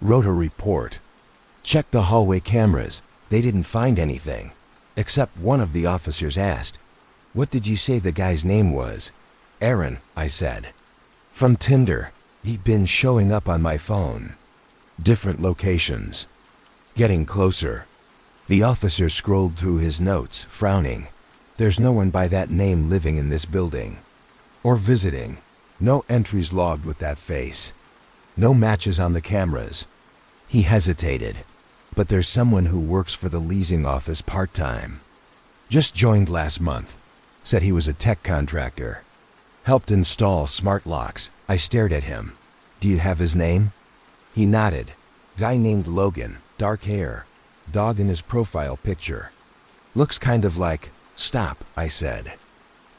wrote a report, checked the hallway cameras. They didn't find anything, except one of the officers asked, "What did you say the guy's name was?" "Aaron," I said. "From Tinder. He'd been showing up on my phone. Different locations. Getting closer." The officer scrolled through his notes, frowning. "There's no one by that name living in this building. Or visiting. No entries logged with that face. No matches on the cameras." He hesitated. "But there's someone who works for the leasing office part-time. Just joined last month. Said he was a tech contractor. Helped install smart locks." I stared at him. "Do you have his name?" He nodded. "Guy named Logan, dark hair. Dog in his profile picture. Looks kind of like..." "Stop," I said.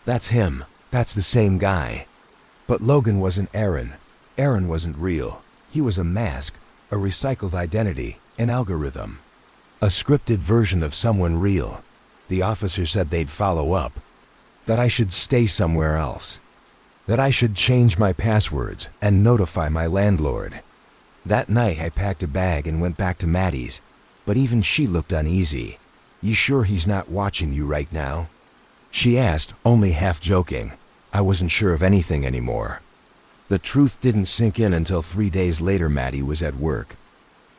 "That's him. That's the same guy." But Logan wasn't Aaron. Aaron wasn't real. He was a mask, a recycled identity, an algorithm. A scripted version of someone real. The officer said they'd follow up. That I should stay somewhere else. That I should change my passwords and notify my landlord. That night I packed a bag and went back to Maddie's, but even she looked uneasy. "You sure he's not watching you right now?" she asked, only half joking. I wasn't sure of anything anymore. The truth didn't sink in until 3 days later. Maddie was at work.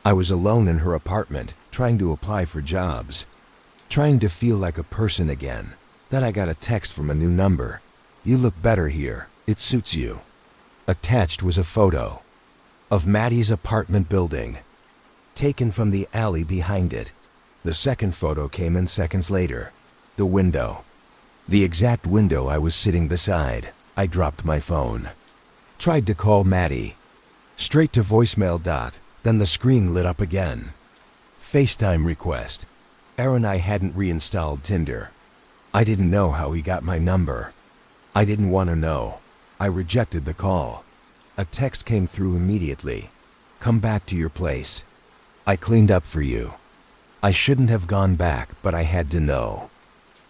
I was alone in her apartment, trying to apply for jobs, trying to feel like a person again. Then I got a text from a new number. "You look better here. It suits you." Attached was a photo of Maddie's apartment building, taken from the alley behind it. The second photo came in seconds later. The window. The exact window I was sitting beside. I dropped my phone. Tried to call Maddie. Straight to voicemail. Then the screen lit up again. FaceTime request. Aaron. I hadn't reinstalled Tinder. I didn't know how he got my number. I didn't want to know. I rejected the call. A text came through immediately. "Come back to your place. I cleaned up for you." I shouldn't have gone back, but I had to know.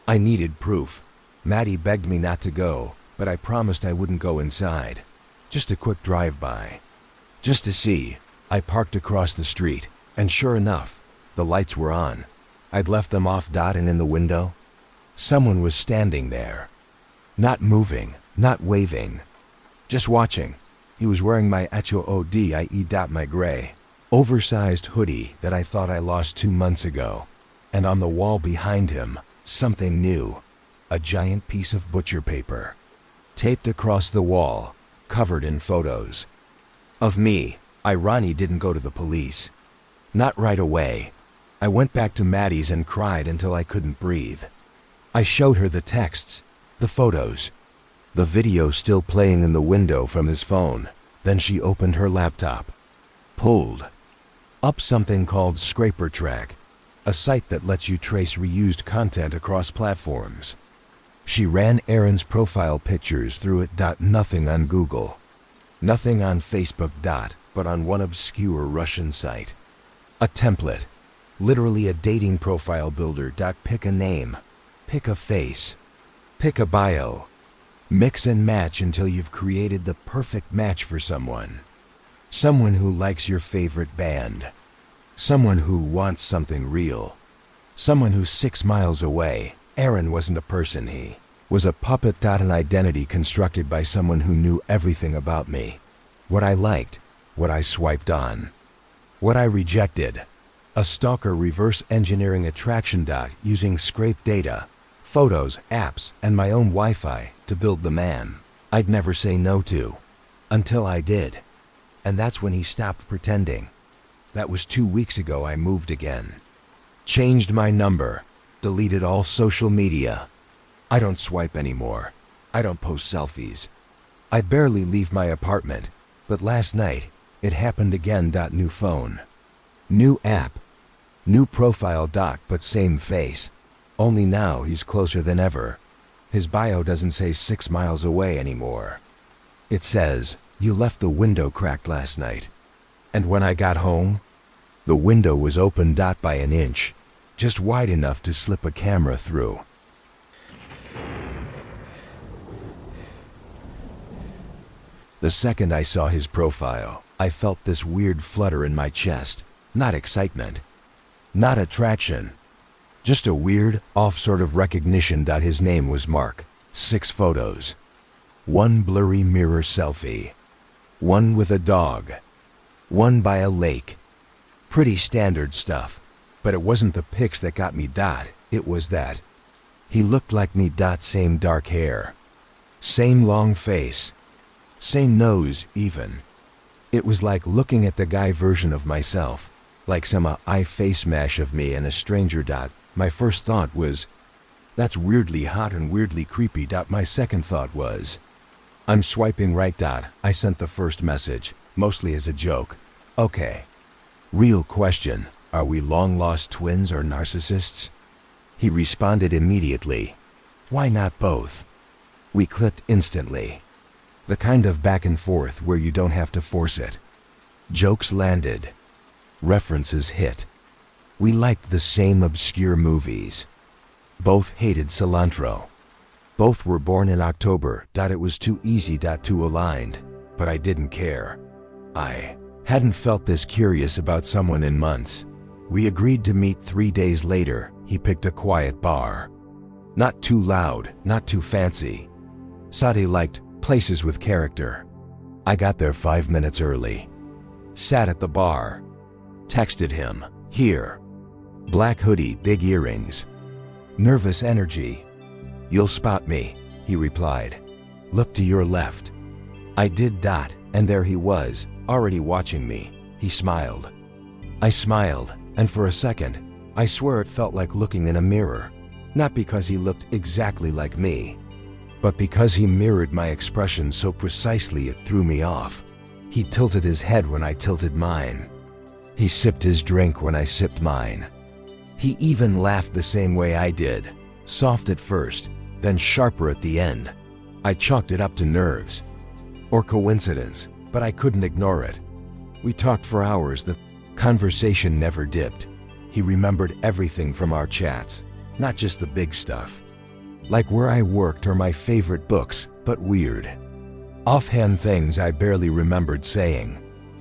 I needed proof. Maddie begged me not to go, but I promised I wouldn't go inside. Just a quick drive-by. Just to see. I parked across the street, and sure enough, the lights were on. I'd left them off. And in the window, someone was standing there. Not moving, not waving. Just watching. He was wearing my HOODIE. My gray, oversized hoodie that I thought I lost 2 months ago. And on the wall behind him, something new. A giant piece of butcher paper. Taped across the wall, covered in photos. Of me. Ronnie didn't go to the police. Not right away. I went back to Maddie's and cried until I couldn't breathe. I showed her the texts, the photos, the video still playing in the window from his phone. Then she opened her laptop. Pulled up something called Scraper Track, a site that lets you trace reused content across platforms. She ran Aaron's profile pictures through it. Nothing on Google. Nothing on Facebook. But on one obscure Russian site. A template. Literally a dating profile builder. Pick a name. Pick a face. Pick a bio. Mix and match until you've created the perfect match for someone. Someone who likes your favorite band. Someone who wants something real. Someone who's 6 miles away. Aaron wasn't a person, he was a puppet. An identity constructed by someone who knew everything about me. What I liked, what I swiped on, what I rejected. A stalker reverse engineering attraction. Using scraped data, photos, apps, and my own Wi-Fi to build the man I'd never say no to. Until I did. And that's when he stopped pretending. That was 2 weeks ago. I moved again. Changed my number. Deleted all social media. I don't swipe anymore. I don't post selfies. I barely leave my apartment. But last night, it happened again. New phone. New app. New profile. But same face. Only now he's closer than ever. His bio doesn't say 6 miles away anymore. It says, "You left the window cracked last night." And when I got home, the window was open. By an inch. Just wide enough to slip a camera through. The second I saw his profile, I felt this weird flutter in my chest. Not excitement. Not attraction. Just a weird, off sort of recognition. His name was Mark. 6 photos. 1 blurry mirror selfie. 1 with a dog. 1 by a lake. Pretty standard stuff. But it wasn't the pics that got me. It was that he looked like me. Same dark hair. Same long face. Same nose, even. It was like looking at the guy version of myself. Like some eye face mash of me and a stranger. My first thought was, that's weirdly hot and weirdly creepy. My second thought was, I'm swiping right. I sent the first message, mostly as a joke. Okay. Real question, are we long-lost twins or narcissists? He responded immediately. Why not both? We clicked instantly. The kind of back and forth where you don't have to force it. Jokes landed. References hit. We liked the same obscure movies. Both hated cilantro. Both were born in October. It was too easy. Too aligned. But I didn't care. I hadn't felt this curious about someone in months. We agreed to meet 3 days later. He picked a quiet bar. Not too loud, not too fancy. Sade liked places with character. I got there 5 minutes early. Sat at the bar. Texted him, here. Black hoodie, big earrings. Nervous energy. You'll spot me, he replied. Look to your left. I did. And there he was, already watching me. He smiled. I smiled, and for a second, I swear it felt like looking in a mirror. Not because he looked exactly like me, but because he mirrored my expression so precisely it threw me off. He tilted his head when I tilted mine. He sipped his drink when I sipped mine. He even laughed the same way I did, soft at first, then sharper at the end. I chalked it up to nerves. Or coincidence, but I couldn't ignore it. We talked for hours. The conversation never dipped. He remembered everything from our chats, not just the big stuff. Like where I worked or my favorite books, but weird. Offhand things I barely remembered saying.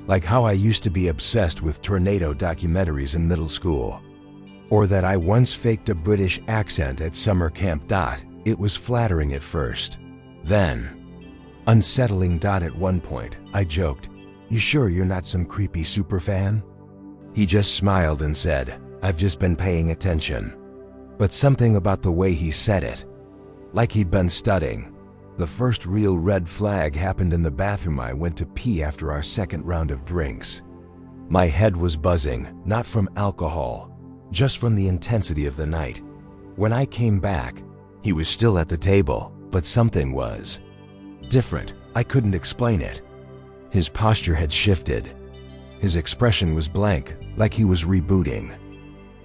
Like how I used to be obsessed with tornado documentaries in middle school. Or that I once faked a British accent at summer camp. It was flattering at first. Then, unsettling. At one point, I joked, "You sure you're not some creepy superfan?" He just smiled and said, "I've just been paying attention." But something about the way he said it, like he'd been studying. The first real red flag happened in the bathroom. I went to pee after our second round of drinks. My head was buzzing, not from alcohol, just from the intensity of the night. When I came back, he was still at the table, but something was different. I couldn't explain it. His posture had shifted. His expression was blank, like he was rebooting.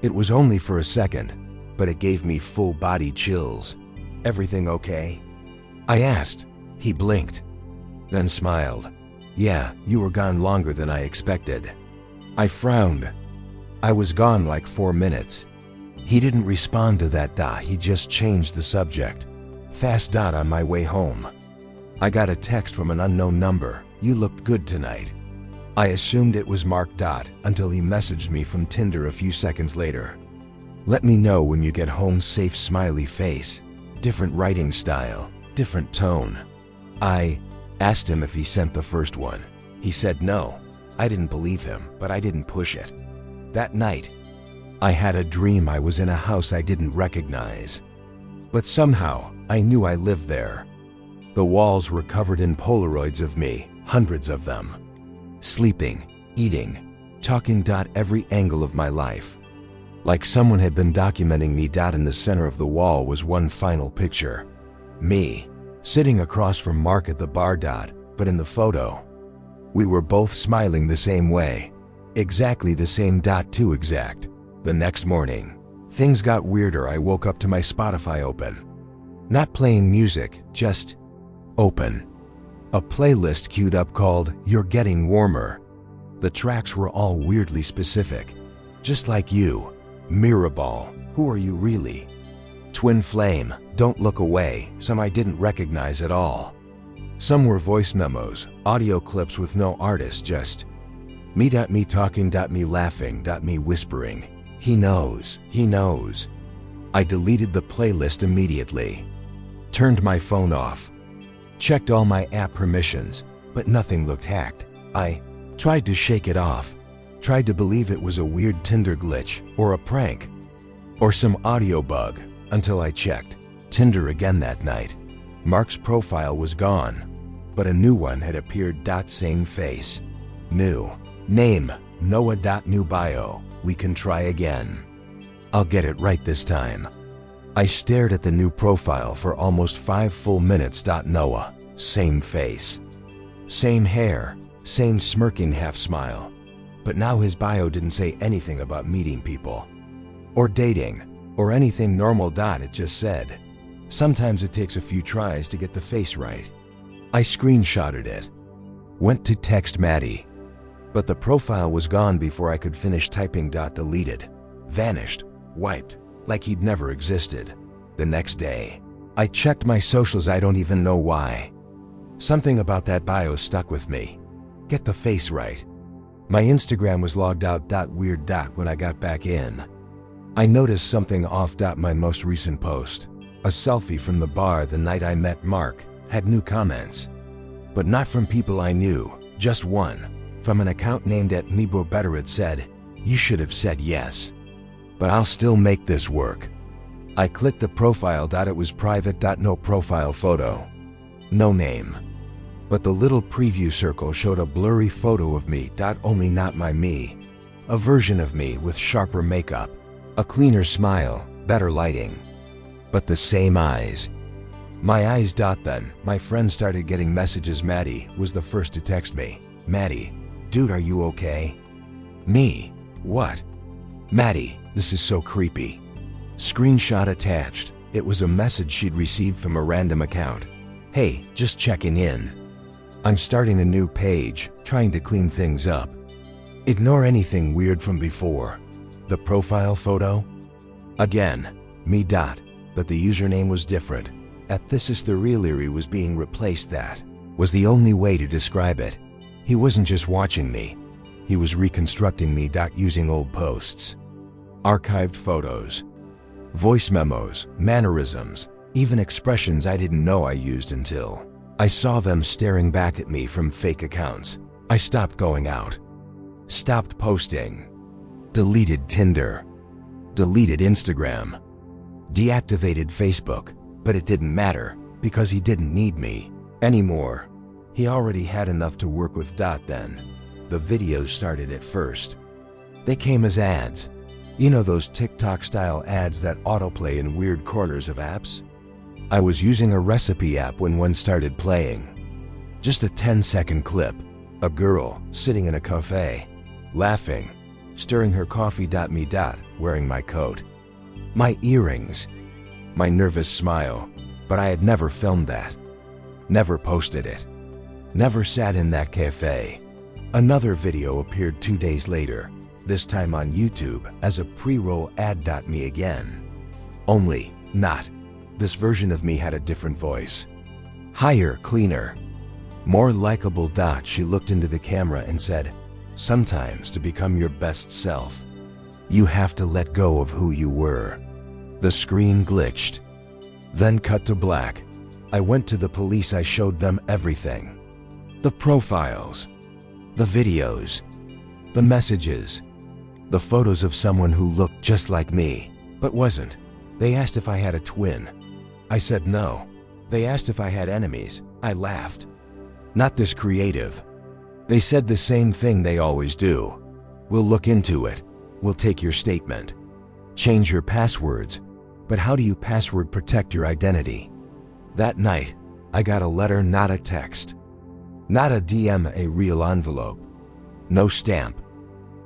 It was only for a second, but it gave me full-body chills. Everything okay? I asked. He blinked, then smiled. Yeah, you were gone longer than I expected. I frowned. I was gone like 4 minutes. He didn't respond to that. He just changed the subject. Fast. On my way home, I got a text from an unknown number. You looked good tonight. I assumed it was Mark. Until he messaged me from Tinder a few seconds later. Let me know when you get home. Safe smiley face. Different writing style. Different tone. I asked him if he sent the first one. He said no. I didn't believe him, but I didn't push it. That night, I had a dream I was in a house I didn't recognize. But somehow, I knew I lived there. The walls were covered in Polaroids of me, hundreds of them. Sleeping, eating, talking. Every angle of my life. Like someone had been documenting me. In the center of the wall was one final picture. Me, sitting across from Mark at the bar. But in the photo, we were both smiling the same way. Exactly the same. Too exact. The next morning, things got weirder. I woke up to my Spotify open. Not playing music, just open. A playlist queued up called You're Getting Warmer. The tracks were all weirdly specific. Just like you. Mirrorball, Who Are You Really? Twin Flame, Don't Look Away, some I didn't recognize at all. Some were voice memos, audio clips with no artist, just me talking, me laughing, me whispering. He knows, he knows. I deleted the playlist immediately. Turned my phone off. Checked all my app permissions, but nothing looked hacked. I tried to shake it off. Tried to believe it was a weird Tinder glitch, or a prank, or some audio bug, until I checked Tinder again that night. Mark's profile was gone, but a new one had appeared. Same face. New name, Noah. New bio, we can try again. I'll get it right this time. I stared at the new profile for almost 5 full minutes. Noah, same face. Same hair, same smirking half smile. But now his bio didn't say anything about meeting people, or dating, or anything normal. It just said, sometimes it takes a few tries to get the face right. I screenshotted it. Went to text Maddie. But the profile was gone before I could finish typing. Deleted. Vanished. Wiped. Like he'd never existed. The next day, I checked my socials. I don't even know why. Something about that bio stuck with me. Get the face right. My Instagram was logged out. Weird. When I got back in, I noticed something off. My most recent post, a selfie from the bar the night I met Mark, had new comments. But not from people I knew, just one, from an account named @MeBoBetter. It said, you should have said yes. But I'll still make this work. I clicked the profile. It was private. No profile photo. No name. But the little preview circle showed a blurry photo of me. Only not my me. A version of me with sharper makeup, a cleaner smile, better lighting. But the same eyes. My eyes. Then, my friend started getting messages. Maddie was the first to text me. Maddie, dude, are you okay? Me, what? Maddie, this is so creepy. Screenshot attached. It was a message she'd received from a random account. Hey, just checking in. I'm starting a new page, trying to clean things up. Ignore anything weird from before. The profile photo? Again, me. But the username was different. This is the real was being replaced. That was the only way to describe it. He wasn't just watching me. He was reconstructing me. Using old posts, archived photos, voice memos, mannerisms, even expressions I didn't know I used until I saw them staring back at me from fake accounts. I stopped going out. Stopped posting. Deleted Tinder. Deleted Instagram. Deactivated Facebook. But it didn't matter, because he didn't need me anymore. He already had enough to work with. Then, the videos started at first. They came as ads. You know those TikTok-style ads that autoplay in weird corners of apps? I was using a recipe app when one started playing. Just a 10-second clip. A girl sitting in a cafe, laughing, stirring her coffee. Me. Wearing my coat, my earrings, my nervous smile. But I had never filmed that. Never posted it. Never sat in that cafe. Another video appeared 2 days later, this time on YouTube as a pre-roll ad. Me again. Only, not. This version of me had a different voice. Higher, cleaner, more likable. She looked into the camera and said, "Sometimes to become your best self, you have to let go of who you were." The screen glitched. Then cut to black. I went to the police. I showed them everything. The profiles, the videos, the messages, the photos of someone who looked just like me, but wasn't. They asked if I had a twin. I said no. They asked if I had enemies. I laughed. Not this creative. They said the same thing they always do. "We'll look into it. We'll take your statement. Change your passwords." But how do you password protect your identity? That night, I got a letter, not a text. Not a DM, a real envelope. No stamp.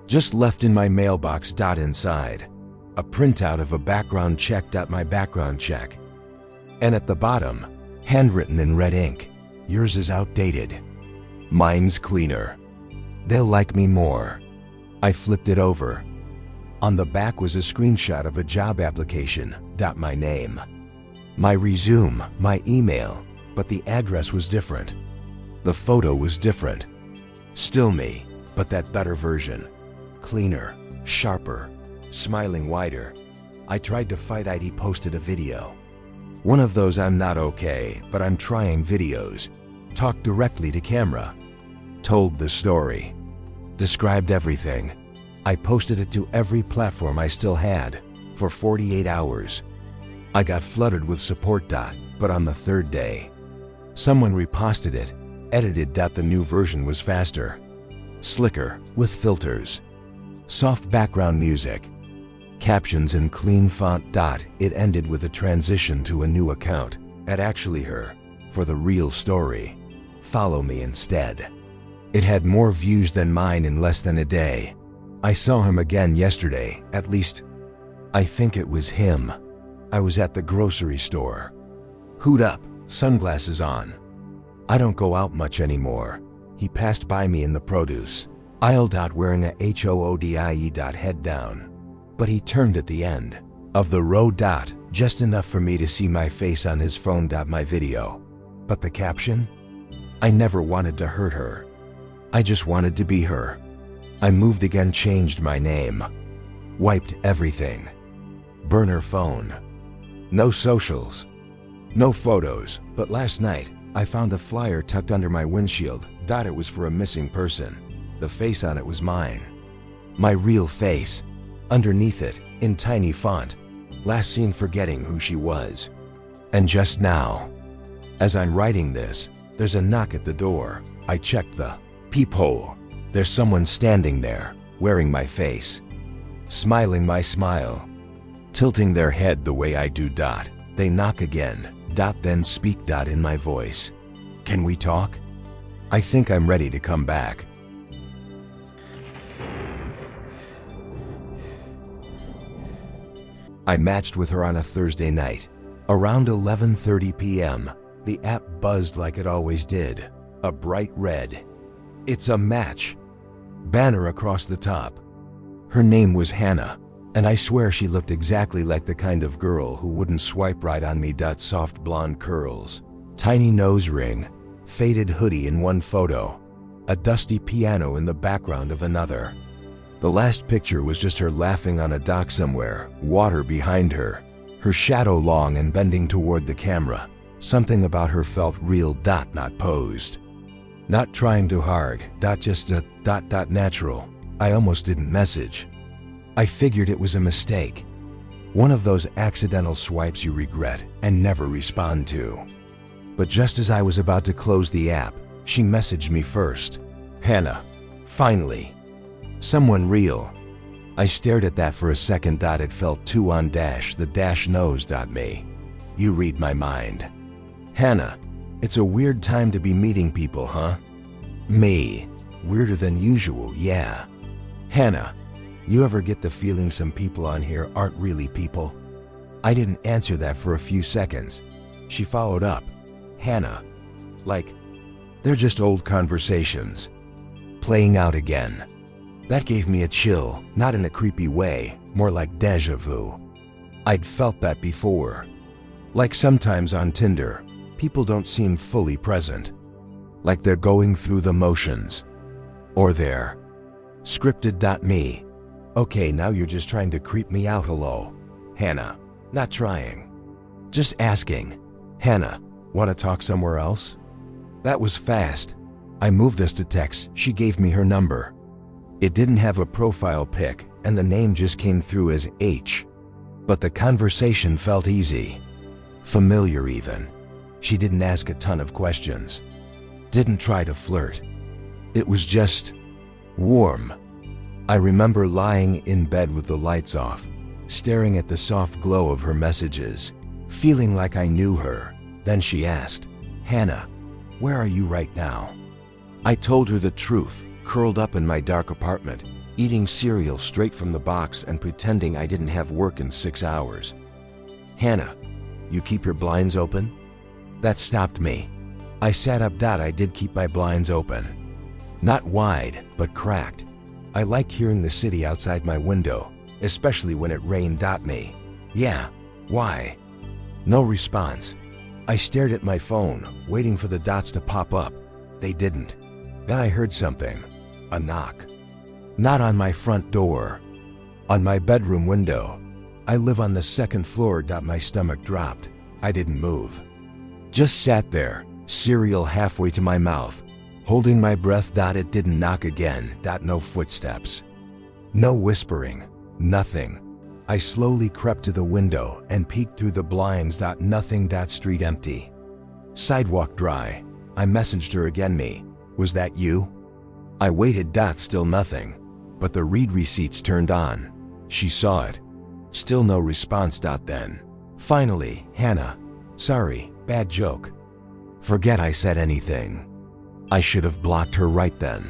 Just left in my mailbox. Inside, a printout of a background check. My background check. And at the bottom, handwritten in red ink, "Yours is outdated. Mine's cleaner. They'll like me more." I flipped it over. On the back was a screenshot of a job application. My name, my resume, my email, but the address was different. The photo was different. Still me, but that better version. Cleaner, sharper, smiling wider. I tried to fight it. He posted a video. One of those "I'm not okay, but I'm trying" videos. Talked directly to camera. Told the story. Described everything. I posted it to every platform I still had for 48 hours. I got flooded with support. But on the third day, someone reposted it, edited. The new version was faster, slicker, with filters, soft background music, captions in clean font. It ended with a transition to a new account, at actually her, for the real story. Follow me instead. It had more views than mine in less than a day. I saw him again yesterday, at least I think it was him. I was at the grocery store. Hood up, sunglasses on. I don't go out much anymore. He passed by me in the produce aisle. Wearing a hoodie. Head down. But he turned at the end of the row. Just enough for me to see my face on his phone. My video. But the caption? "I never wanted to hurt her. I just wanted to be her." I moved again, changed my name. Wiped everything. Burner phone. No socials. No photos. But last night, I found a flyer tucked under my windshield. It was for a missing person. The face on it was mine. My real face. Underneath it, in tiny font, "Last seen forgetting who she was." And just now, as I'm writing this, there's a knock at the door. I checked the peephole. There's someone standing there, wearing my face, smiling my smile, tilting their head the way I do. They knock again. Then speak. In my voice. "Can we talk? I think I'm ready to come back." I matched with her on a Thursday night. Around 11:30 p.m., the app buzzed like it always did. A bright red "It's a match" banner across the top. Her name was Hannah, and I swear she looked exactly like the kind of girl who wouldn't swipe right on me. Soft blonde curls, tiny nose ring, faded hoodie in one photo, a dusty piano in the background of another. The last picture was just her laughing on a dock somewhere, water behind her, her shadow long and bending toward the camera. Something about her felt real. Not posed. Not trying too hard. Just a natural. I almost didn't message. I figured it was a mistake. One of those accidental swipes you regret and never respond to. But just as I was about to close the app, she messaged me first. "Hannah, finally. Someone real." I stared at that for a second. It felt too on. The dash knows. Me. "You read my mind." "Hannah, it's a weird time to be meeting people, huh?" "Me. Weirder than usual, yeah." "Hannah, you ever get the feeling some people on here aren't really people?" I didn't answer that for a few seconds. She followed up, Hannah. Like, they're just old conversations. Playing out again. That gave me a chill, not in a creepy way, more like déjà vu. I'd felt that before. Like sometimes on Tinder, people don't seem fully present. Like they're going through the motions. Or they're scripted.me. Okay, now you're just trying to creep me out, hello. Hannah. Not trying. Just asking. Hannah, want to talk somewhere else? That was fast. I moved this to text. She gave me her number. It didn't have a profile pic, and the name just came through as H. But the conversation felt easy. Familiar even. She didn't ask a ton of questions. Didn't try to flirt. It was just warm. I remember lying in bed with the lights off, staring at the soft glow of her messages, feeling like I knew her. Then she asked, Hannah, where are you right now? I told her the truth, curled up in my dark apartment, eating cereal straight from the box and pretending I didn't have work in 6 hours. Hannah, you keep your blinds open? That stopped me. I sat up. I did keep my blinds open. Not wide, but cracked. I liked hearing the city outside my window, especially when it rained. Me. Yeah, why? No response. I stared at my phone, waiting for the dots to pop up. They didn't. Then I heard something. A knock. Not on my front door. On my bedroom window. I live on the 2nd floor. My stomach dropped. I didn't move. Just sat there, cereal halfway to my mouth, holding my breath. It didn't knock again. No footsteps. No whispering. Nothing. I slowly crept to the window and peeked through the blinds. Nothing. Street empty. Sidewalk dry. I messaged her again. Me. Was that you? I waited. Still nothing. But the read receipts turned on. She saw it. Still no response. Then. Finally, Hannah. Sorry, bad joke. Forget I said anything. I should have blocked her right then.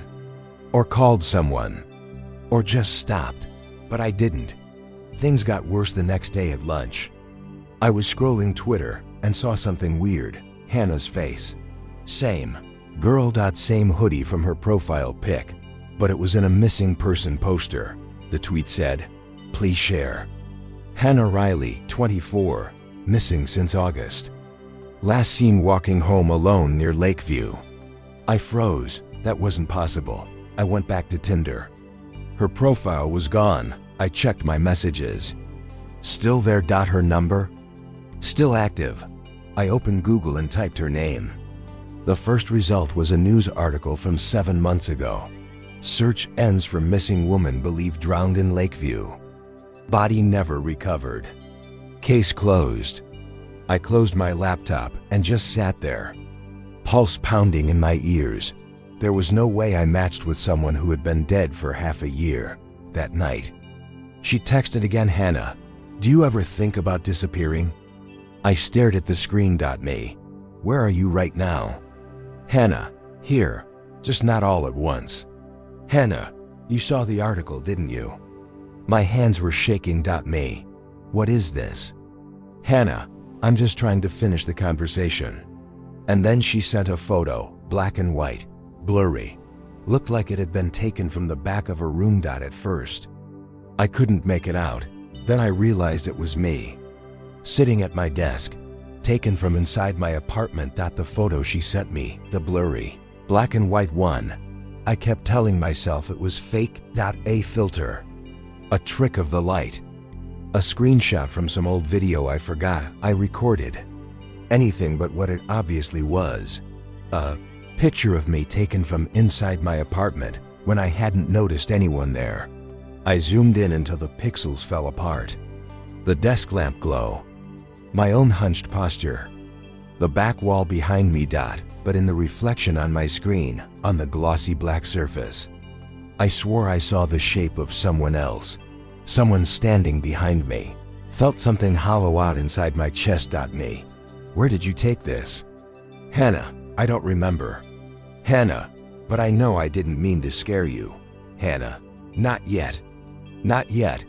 Or called someone. Or just stopped. But I didn't. Things got worse the next day at lunch. I was scrolling Twitter and saw something weird. Hannah's face. Same. Girl. Same hoodie from her profile pic. But it was in a missing person poster. The tweet said, please share. Hannah Riley, 24, missing since August. Last seen walking home alone near Lakeview. I froze. That wasn't possible. I went back to Tinder. Her profile was gone. I checked my messages. Still there. Her number? Still active. I opened Google and typed her name. The first result was a news article from 7 months ago. Search ends for missing woman believed drowned in Lakeview. Body never recovered. Case closed. I closed my laptop and just sat there. Pulse pounding in my ears. There was no way I matched with someone who had been dead for half a year. That night. She texted again. Hannah, do you ever think about disappearing? I stared at the screen. Me. Where are you right now? Hannah, here. Just not all at once. Hannah, you saw the article, didn't you? My hands were shaking. Me. What is this? Hannah, I'm just trying to finish the conversation. And then she sent a photo, black and white, blurry. Looked like it had been taken from the back of her room. At first. I couldn't make it out. Then I realized it was me. Sitting at my desk. Taken from inside my apartment. The photo she sent me, the blurry, black and white one. I kept telling myself it was fake. A filter. A trick of the light. A screenshot from some old video I forgot I recorded. Anything but what it obviously was. A picture of me taken from inside my apartment when I hadn't noticed anyone there. I zoomed in until the pixels fell apart. The desk lamp glow. My own hunched posture. The back wall behind me. But in the reflection on my screen, on the glossy black surface. I swore I saw the shape of someone else. Someone standing behind me. Felt something hollow out inside my chest. Me. Where did you take this? Hannah, I don't remember. Hannah, but I know I didn't mean to scare you. Hannah, not yet. Not yet.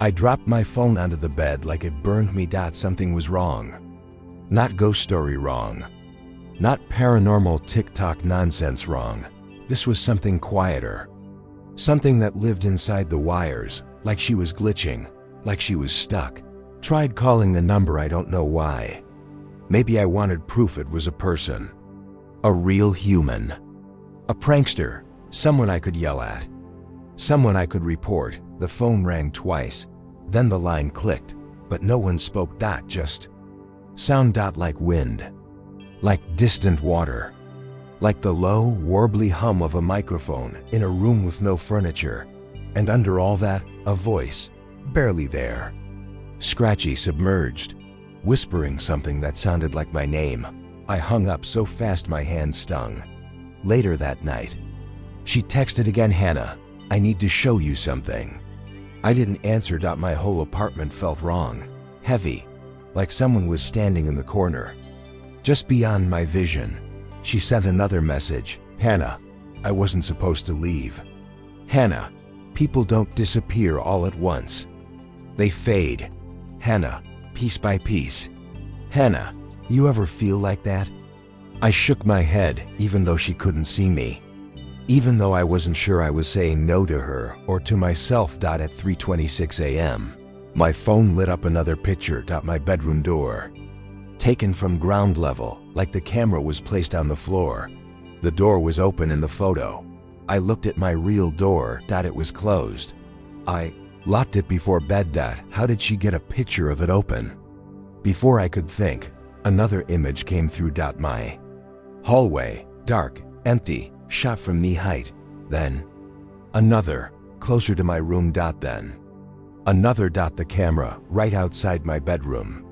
I dropped my phone onto the bed like it burned me. Something was wrong. Not ghost story wrong. Not paranormal TikTok nonsense wrong. This was something quieter. Something that lived inside the wires, like she was glitching, like she was stuck. Tried calling the number, I don't know why. Maybe I wanted proof it was a person. A real human. A prankster, someone I could yell at. Someone I could report. The phone rang twice. Then the line clicked, but no one spoke. Just sound. Like wind. Like distant water. Like the low, warbly hum of a microphone in a room with no furniture. And under all that, a voice, barely there. Scratchy, submerged, whispering something that sounded like my name. I hung up so fast my hand stung. Later that night, she texted again, "Hannah, I need to show you something." I didn't answer. My whole apartment felt wrong, heavy, like someone was standing in the corner, just beyond my vision. She sent another message, "Hannah, I wasn't supposed to leave. Hannah, people don't disappear all at once. They fade. Hannah, piece by piece. Hannah, you ever feel like that?" I shook my head, even though she couldn't see me. Even though I wasn't sure I was saying no to her or to myself. At 3:26 a.m., my phone lit up another picture. My bedroom door. Taken from ground level, like the camera was placed on the floor. The door was open in the photo. I looked at my real door. It was closed. I locked it before bed. How did she get a picture of it open? Before I could think, another image came through. My hallway, dark, empty, shot from knee height. Then another, closer to my room. Then another. The camera, right outside my bedroom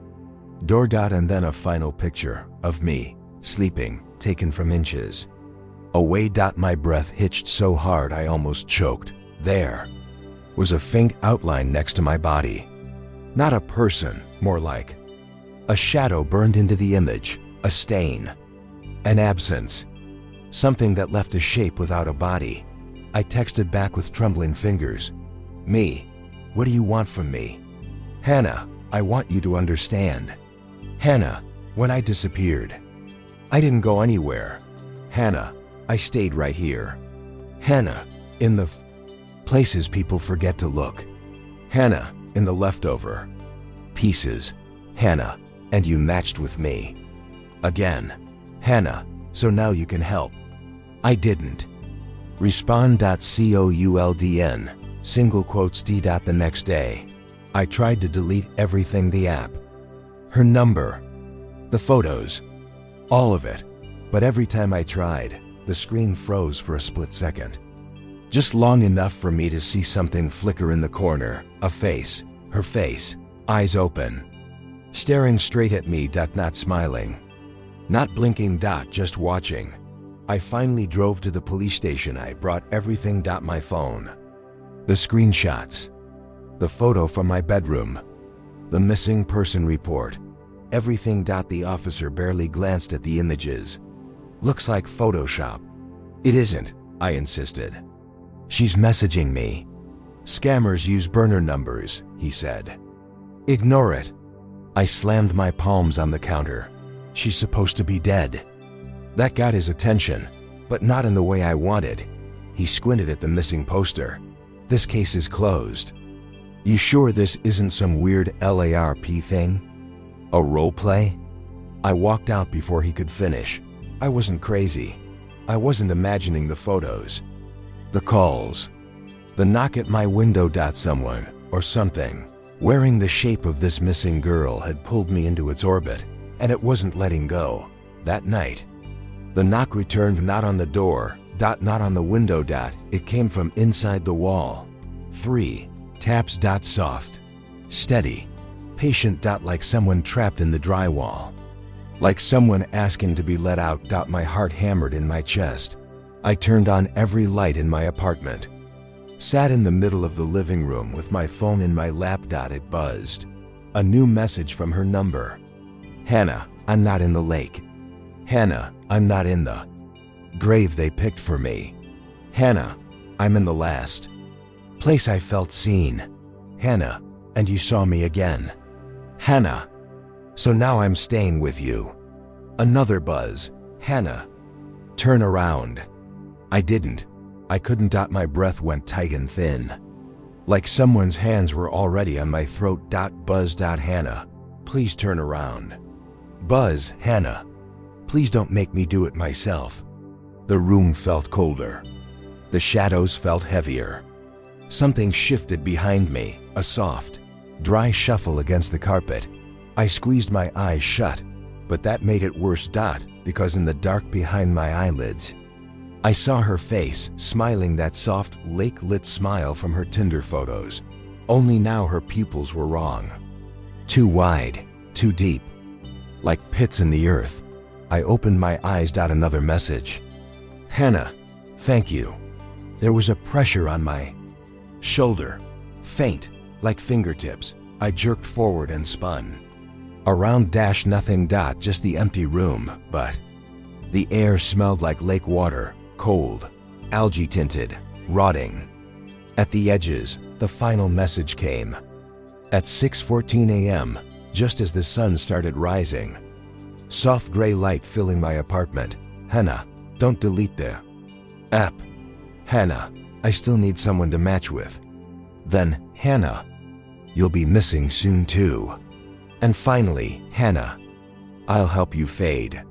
door. And then a final picture of me, sleeping, taken from inches away. My breath hitched so hard I almost choked. There was a faint outline next to my body. Not a person, more like a shadow burned into the image, a stain, an absence, something that left a shape without a body. I texted back with trembling fingers, "Me, what do you want from me? Hannah, I want you to understand. Hannah, when I disappeared, I didn't go anywhere. Hannah, I stayed right here. Hannah, in the places people forget to look. Hannah, in the leftover pieces. Hannah, and you matched with me. Again. Hannah, so now you can help." I didn't respond. Coldn, single quotes. The next day, I tried to delete everything, the app, her number, the photos, all of it. But every time I tried, the screen froze for a split second. Just long enough for me to see something flicker in the corner, a face, her face, eyes open, staring straight at me. Not smiling, not blinking. Just watching. I finally drove to the police station. I brought everything. My phone, the screenshots, the photo from my bedroom, the missing person report, everything. The officer barely glanced at the images. "Looks like Photoshop." "It isn't," I insisted. "She's messaging me. Scammers use burner numbers," he said. "Ignore it." I slammed my palms on the counter. "She's supposed to be dead." That got his attention, but not in the way I wanted. He squinted at the missing poster. "This case is closed. You sure this isn't some weird LARP thing? A role play?" I walked out before he could finish. I wasn't crazy. I wasn't imagining the photos, the calls, the knock at my window. Someone, or something, wearing the shape of this missing girl had pulled me into its orbit, and it wasn't letting go. That night, the knock returned, not on the door, not on the window. It came from inside the wall. 3 taps. Soft, steady, patient. Like someone trapped in the drywall. Like someone asking to be let out. My heart hammered in my chest. I turned on every light in my apartment. Sat in the middle of the living room with my phone in my lap. It buzzed. A new message from her number. "Hannah, I'm not in the lake. Hannah, I'm not in the grave they picked for me. Hannah, I'm in the last place I felt seen. Hannah, and you saw me again. Hannah, So now I'm staying with you. Another buzz. Hannah. Turn around. I didn't. I couldn't. My breath went tight and thin. Like someone's hands were already on my throat. Buzz. Hannah. Please turn around. Buzz. Hannah. Please don't make me do it myself. The room felt colder. The shadows felt heavier. Something shifted behind me, a soft, dry shuffle against the carpet. I squeezed my eyes shut, but that made it worse. Because in the dark behind my eyelids, I saw her face, smiling, that soft, lake-lit smile from her Tinder photos. Only now her pupils were wrong. Too wide, too deep. Like pits in the earth. I opened my eyes. Another message. Hannah, thank you. There was a pressure on my shoulder, faint, like fingertips. I jerked forward and spun. Around nothing. Just the empty room, but the air smelled like lake water, cold, algae tinted, rotting. At the edges, the final message came. At 6:14 a.m., just as the sun started rising. Soft gray light filling my apartment. Hannah, don't delete the app. Hannah, I still need someone to match with. Then, Hannah, you'll be missing soon too. And finally, Hannah, I'll help you fade.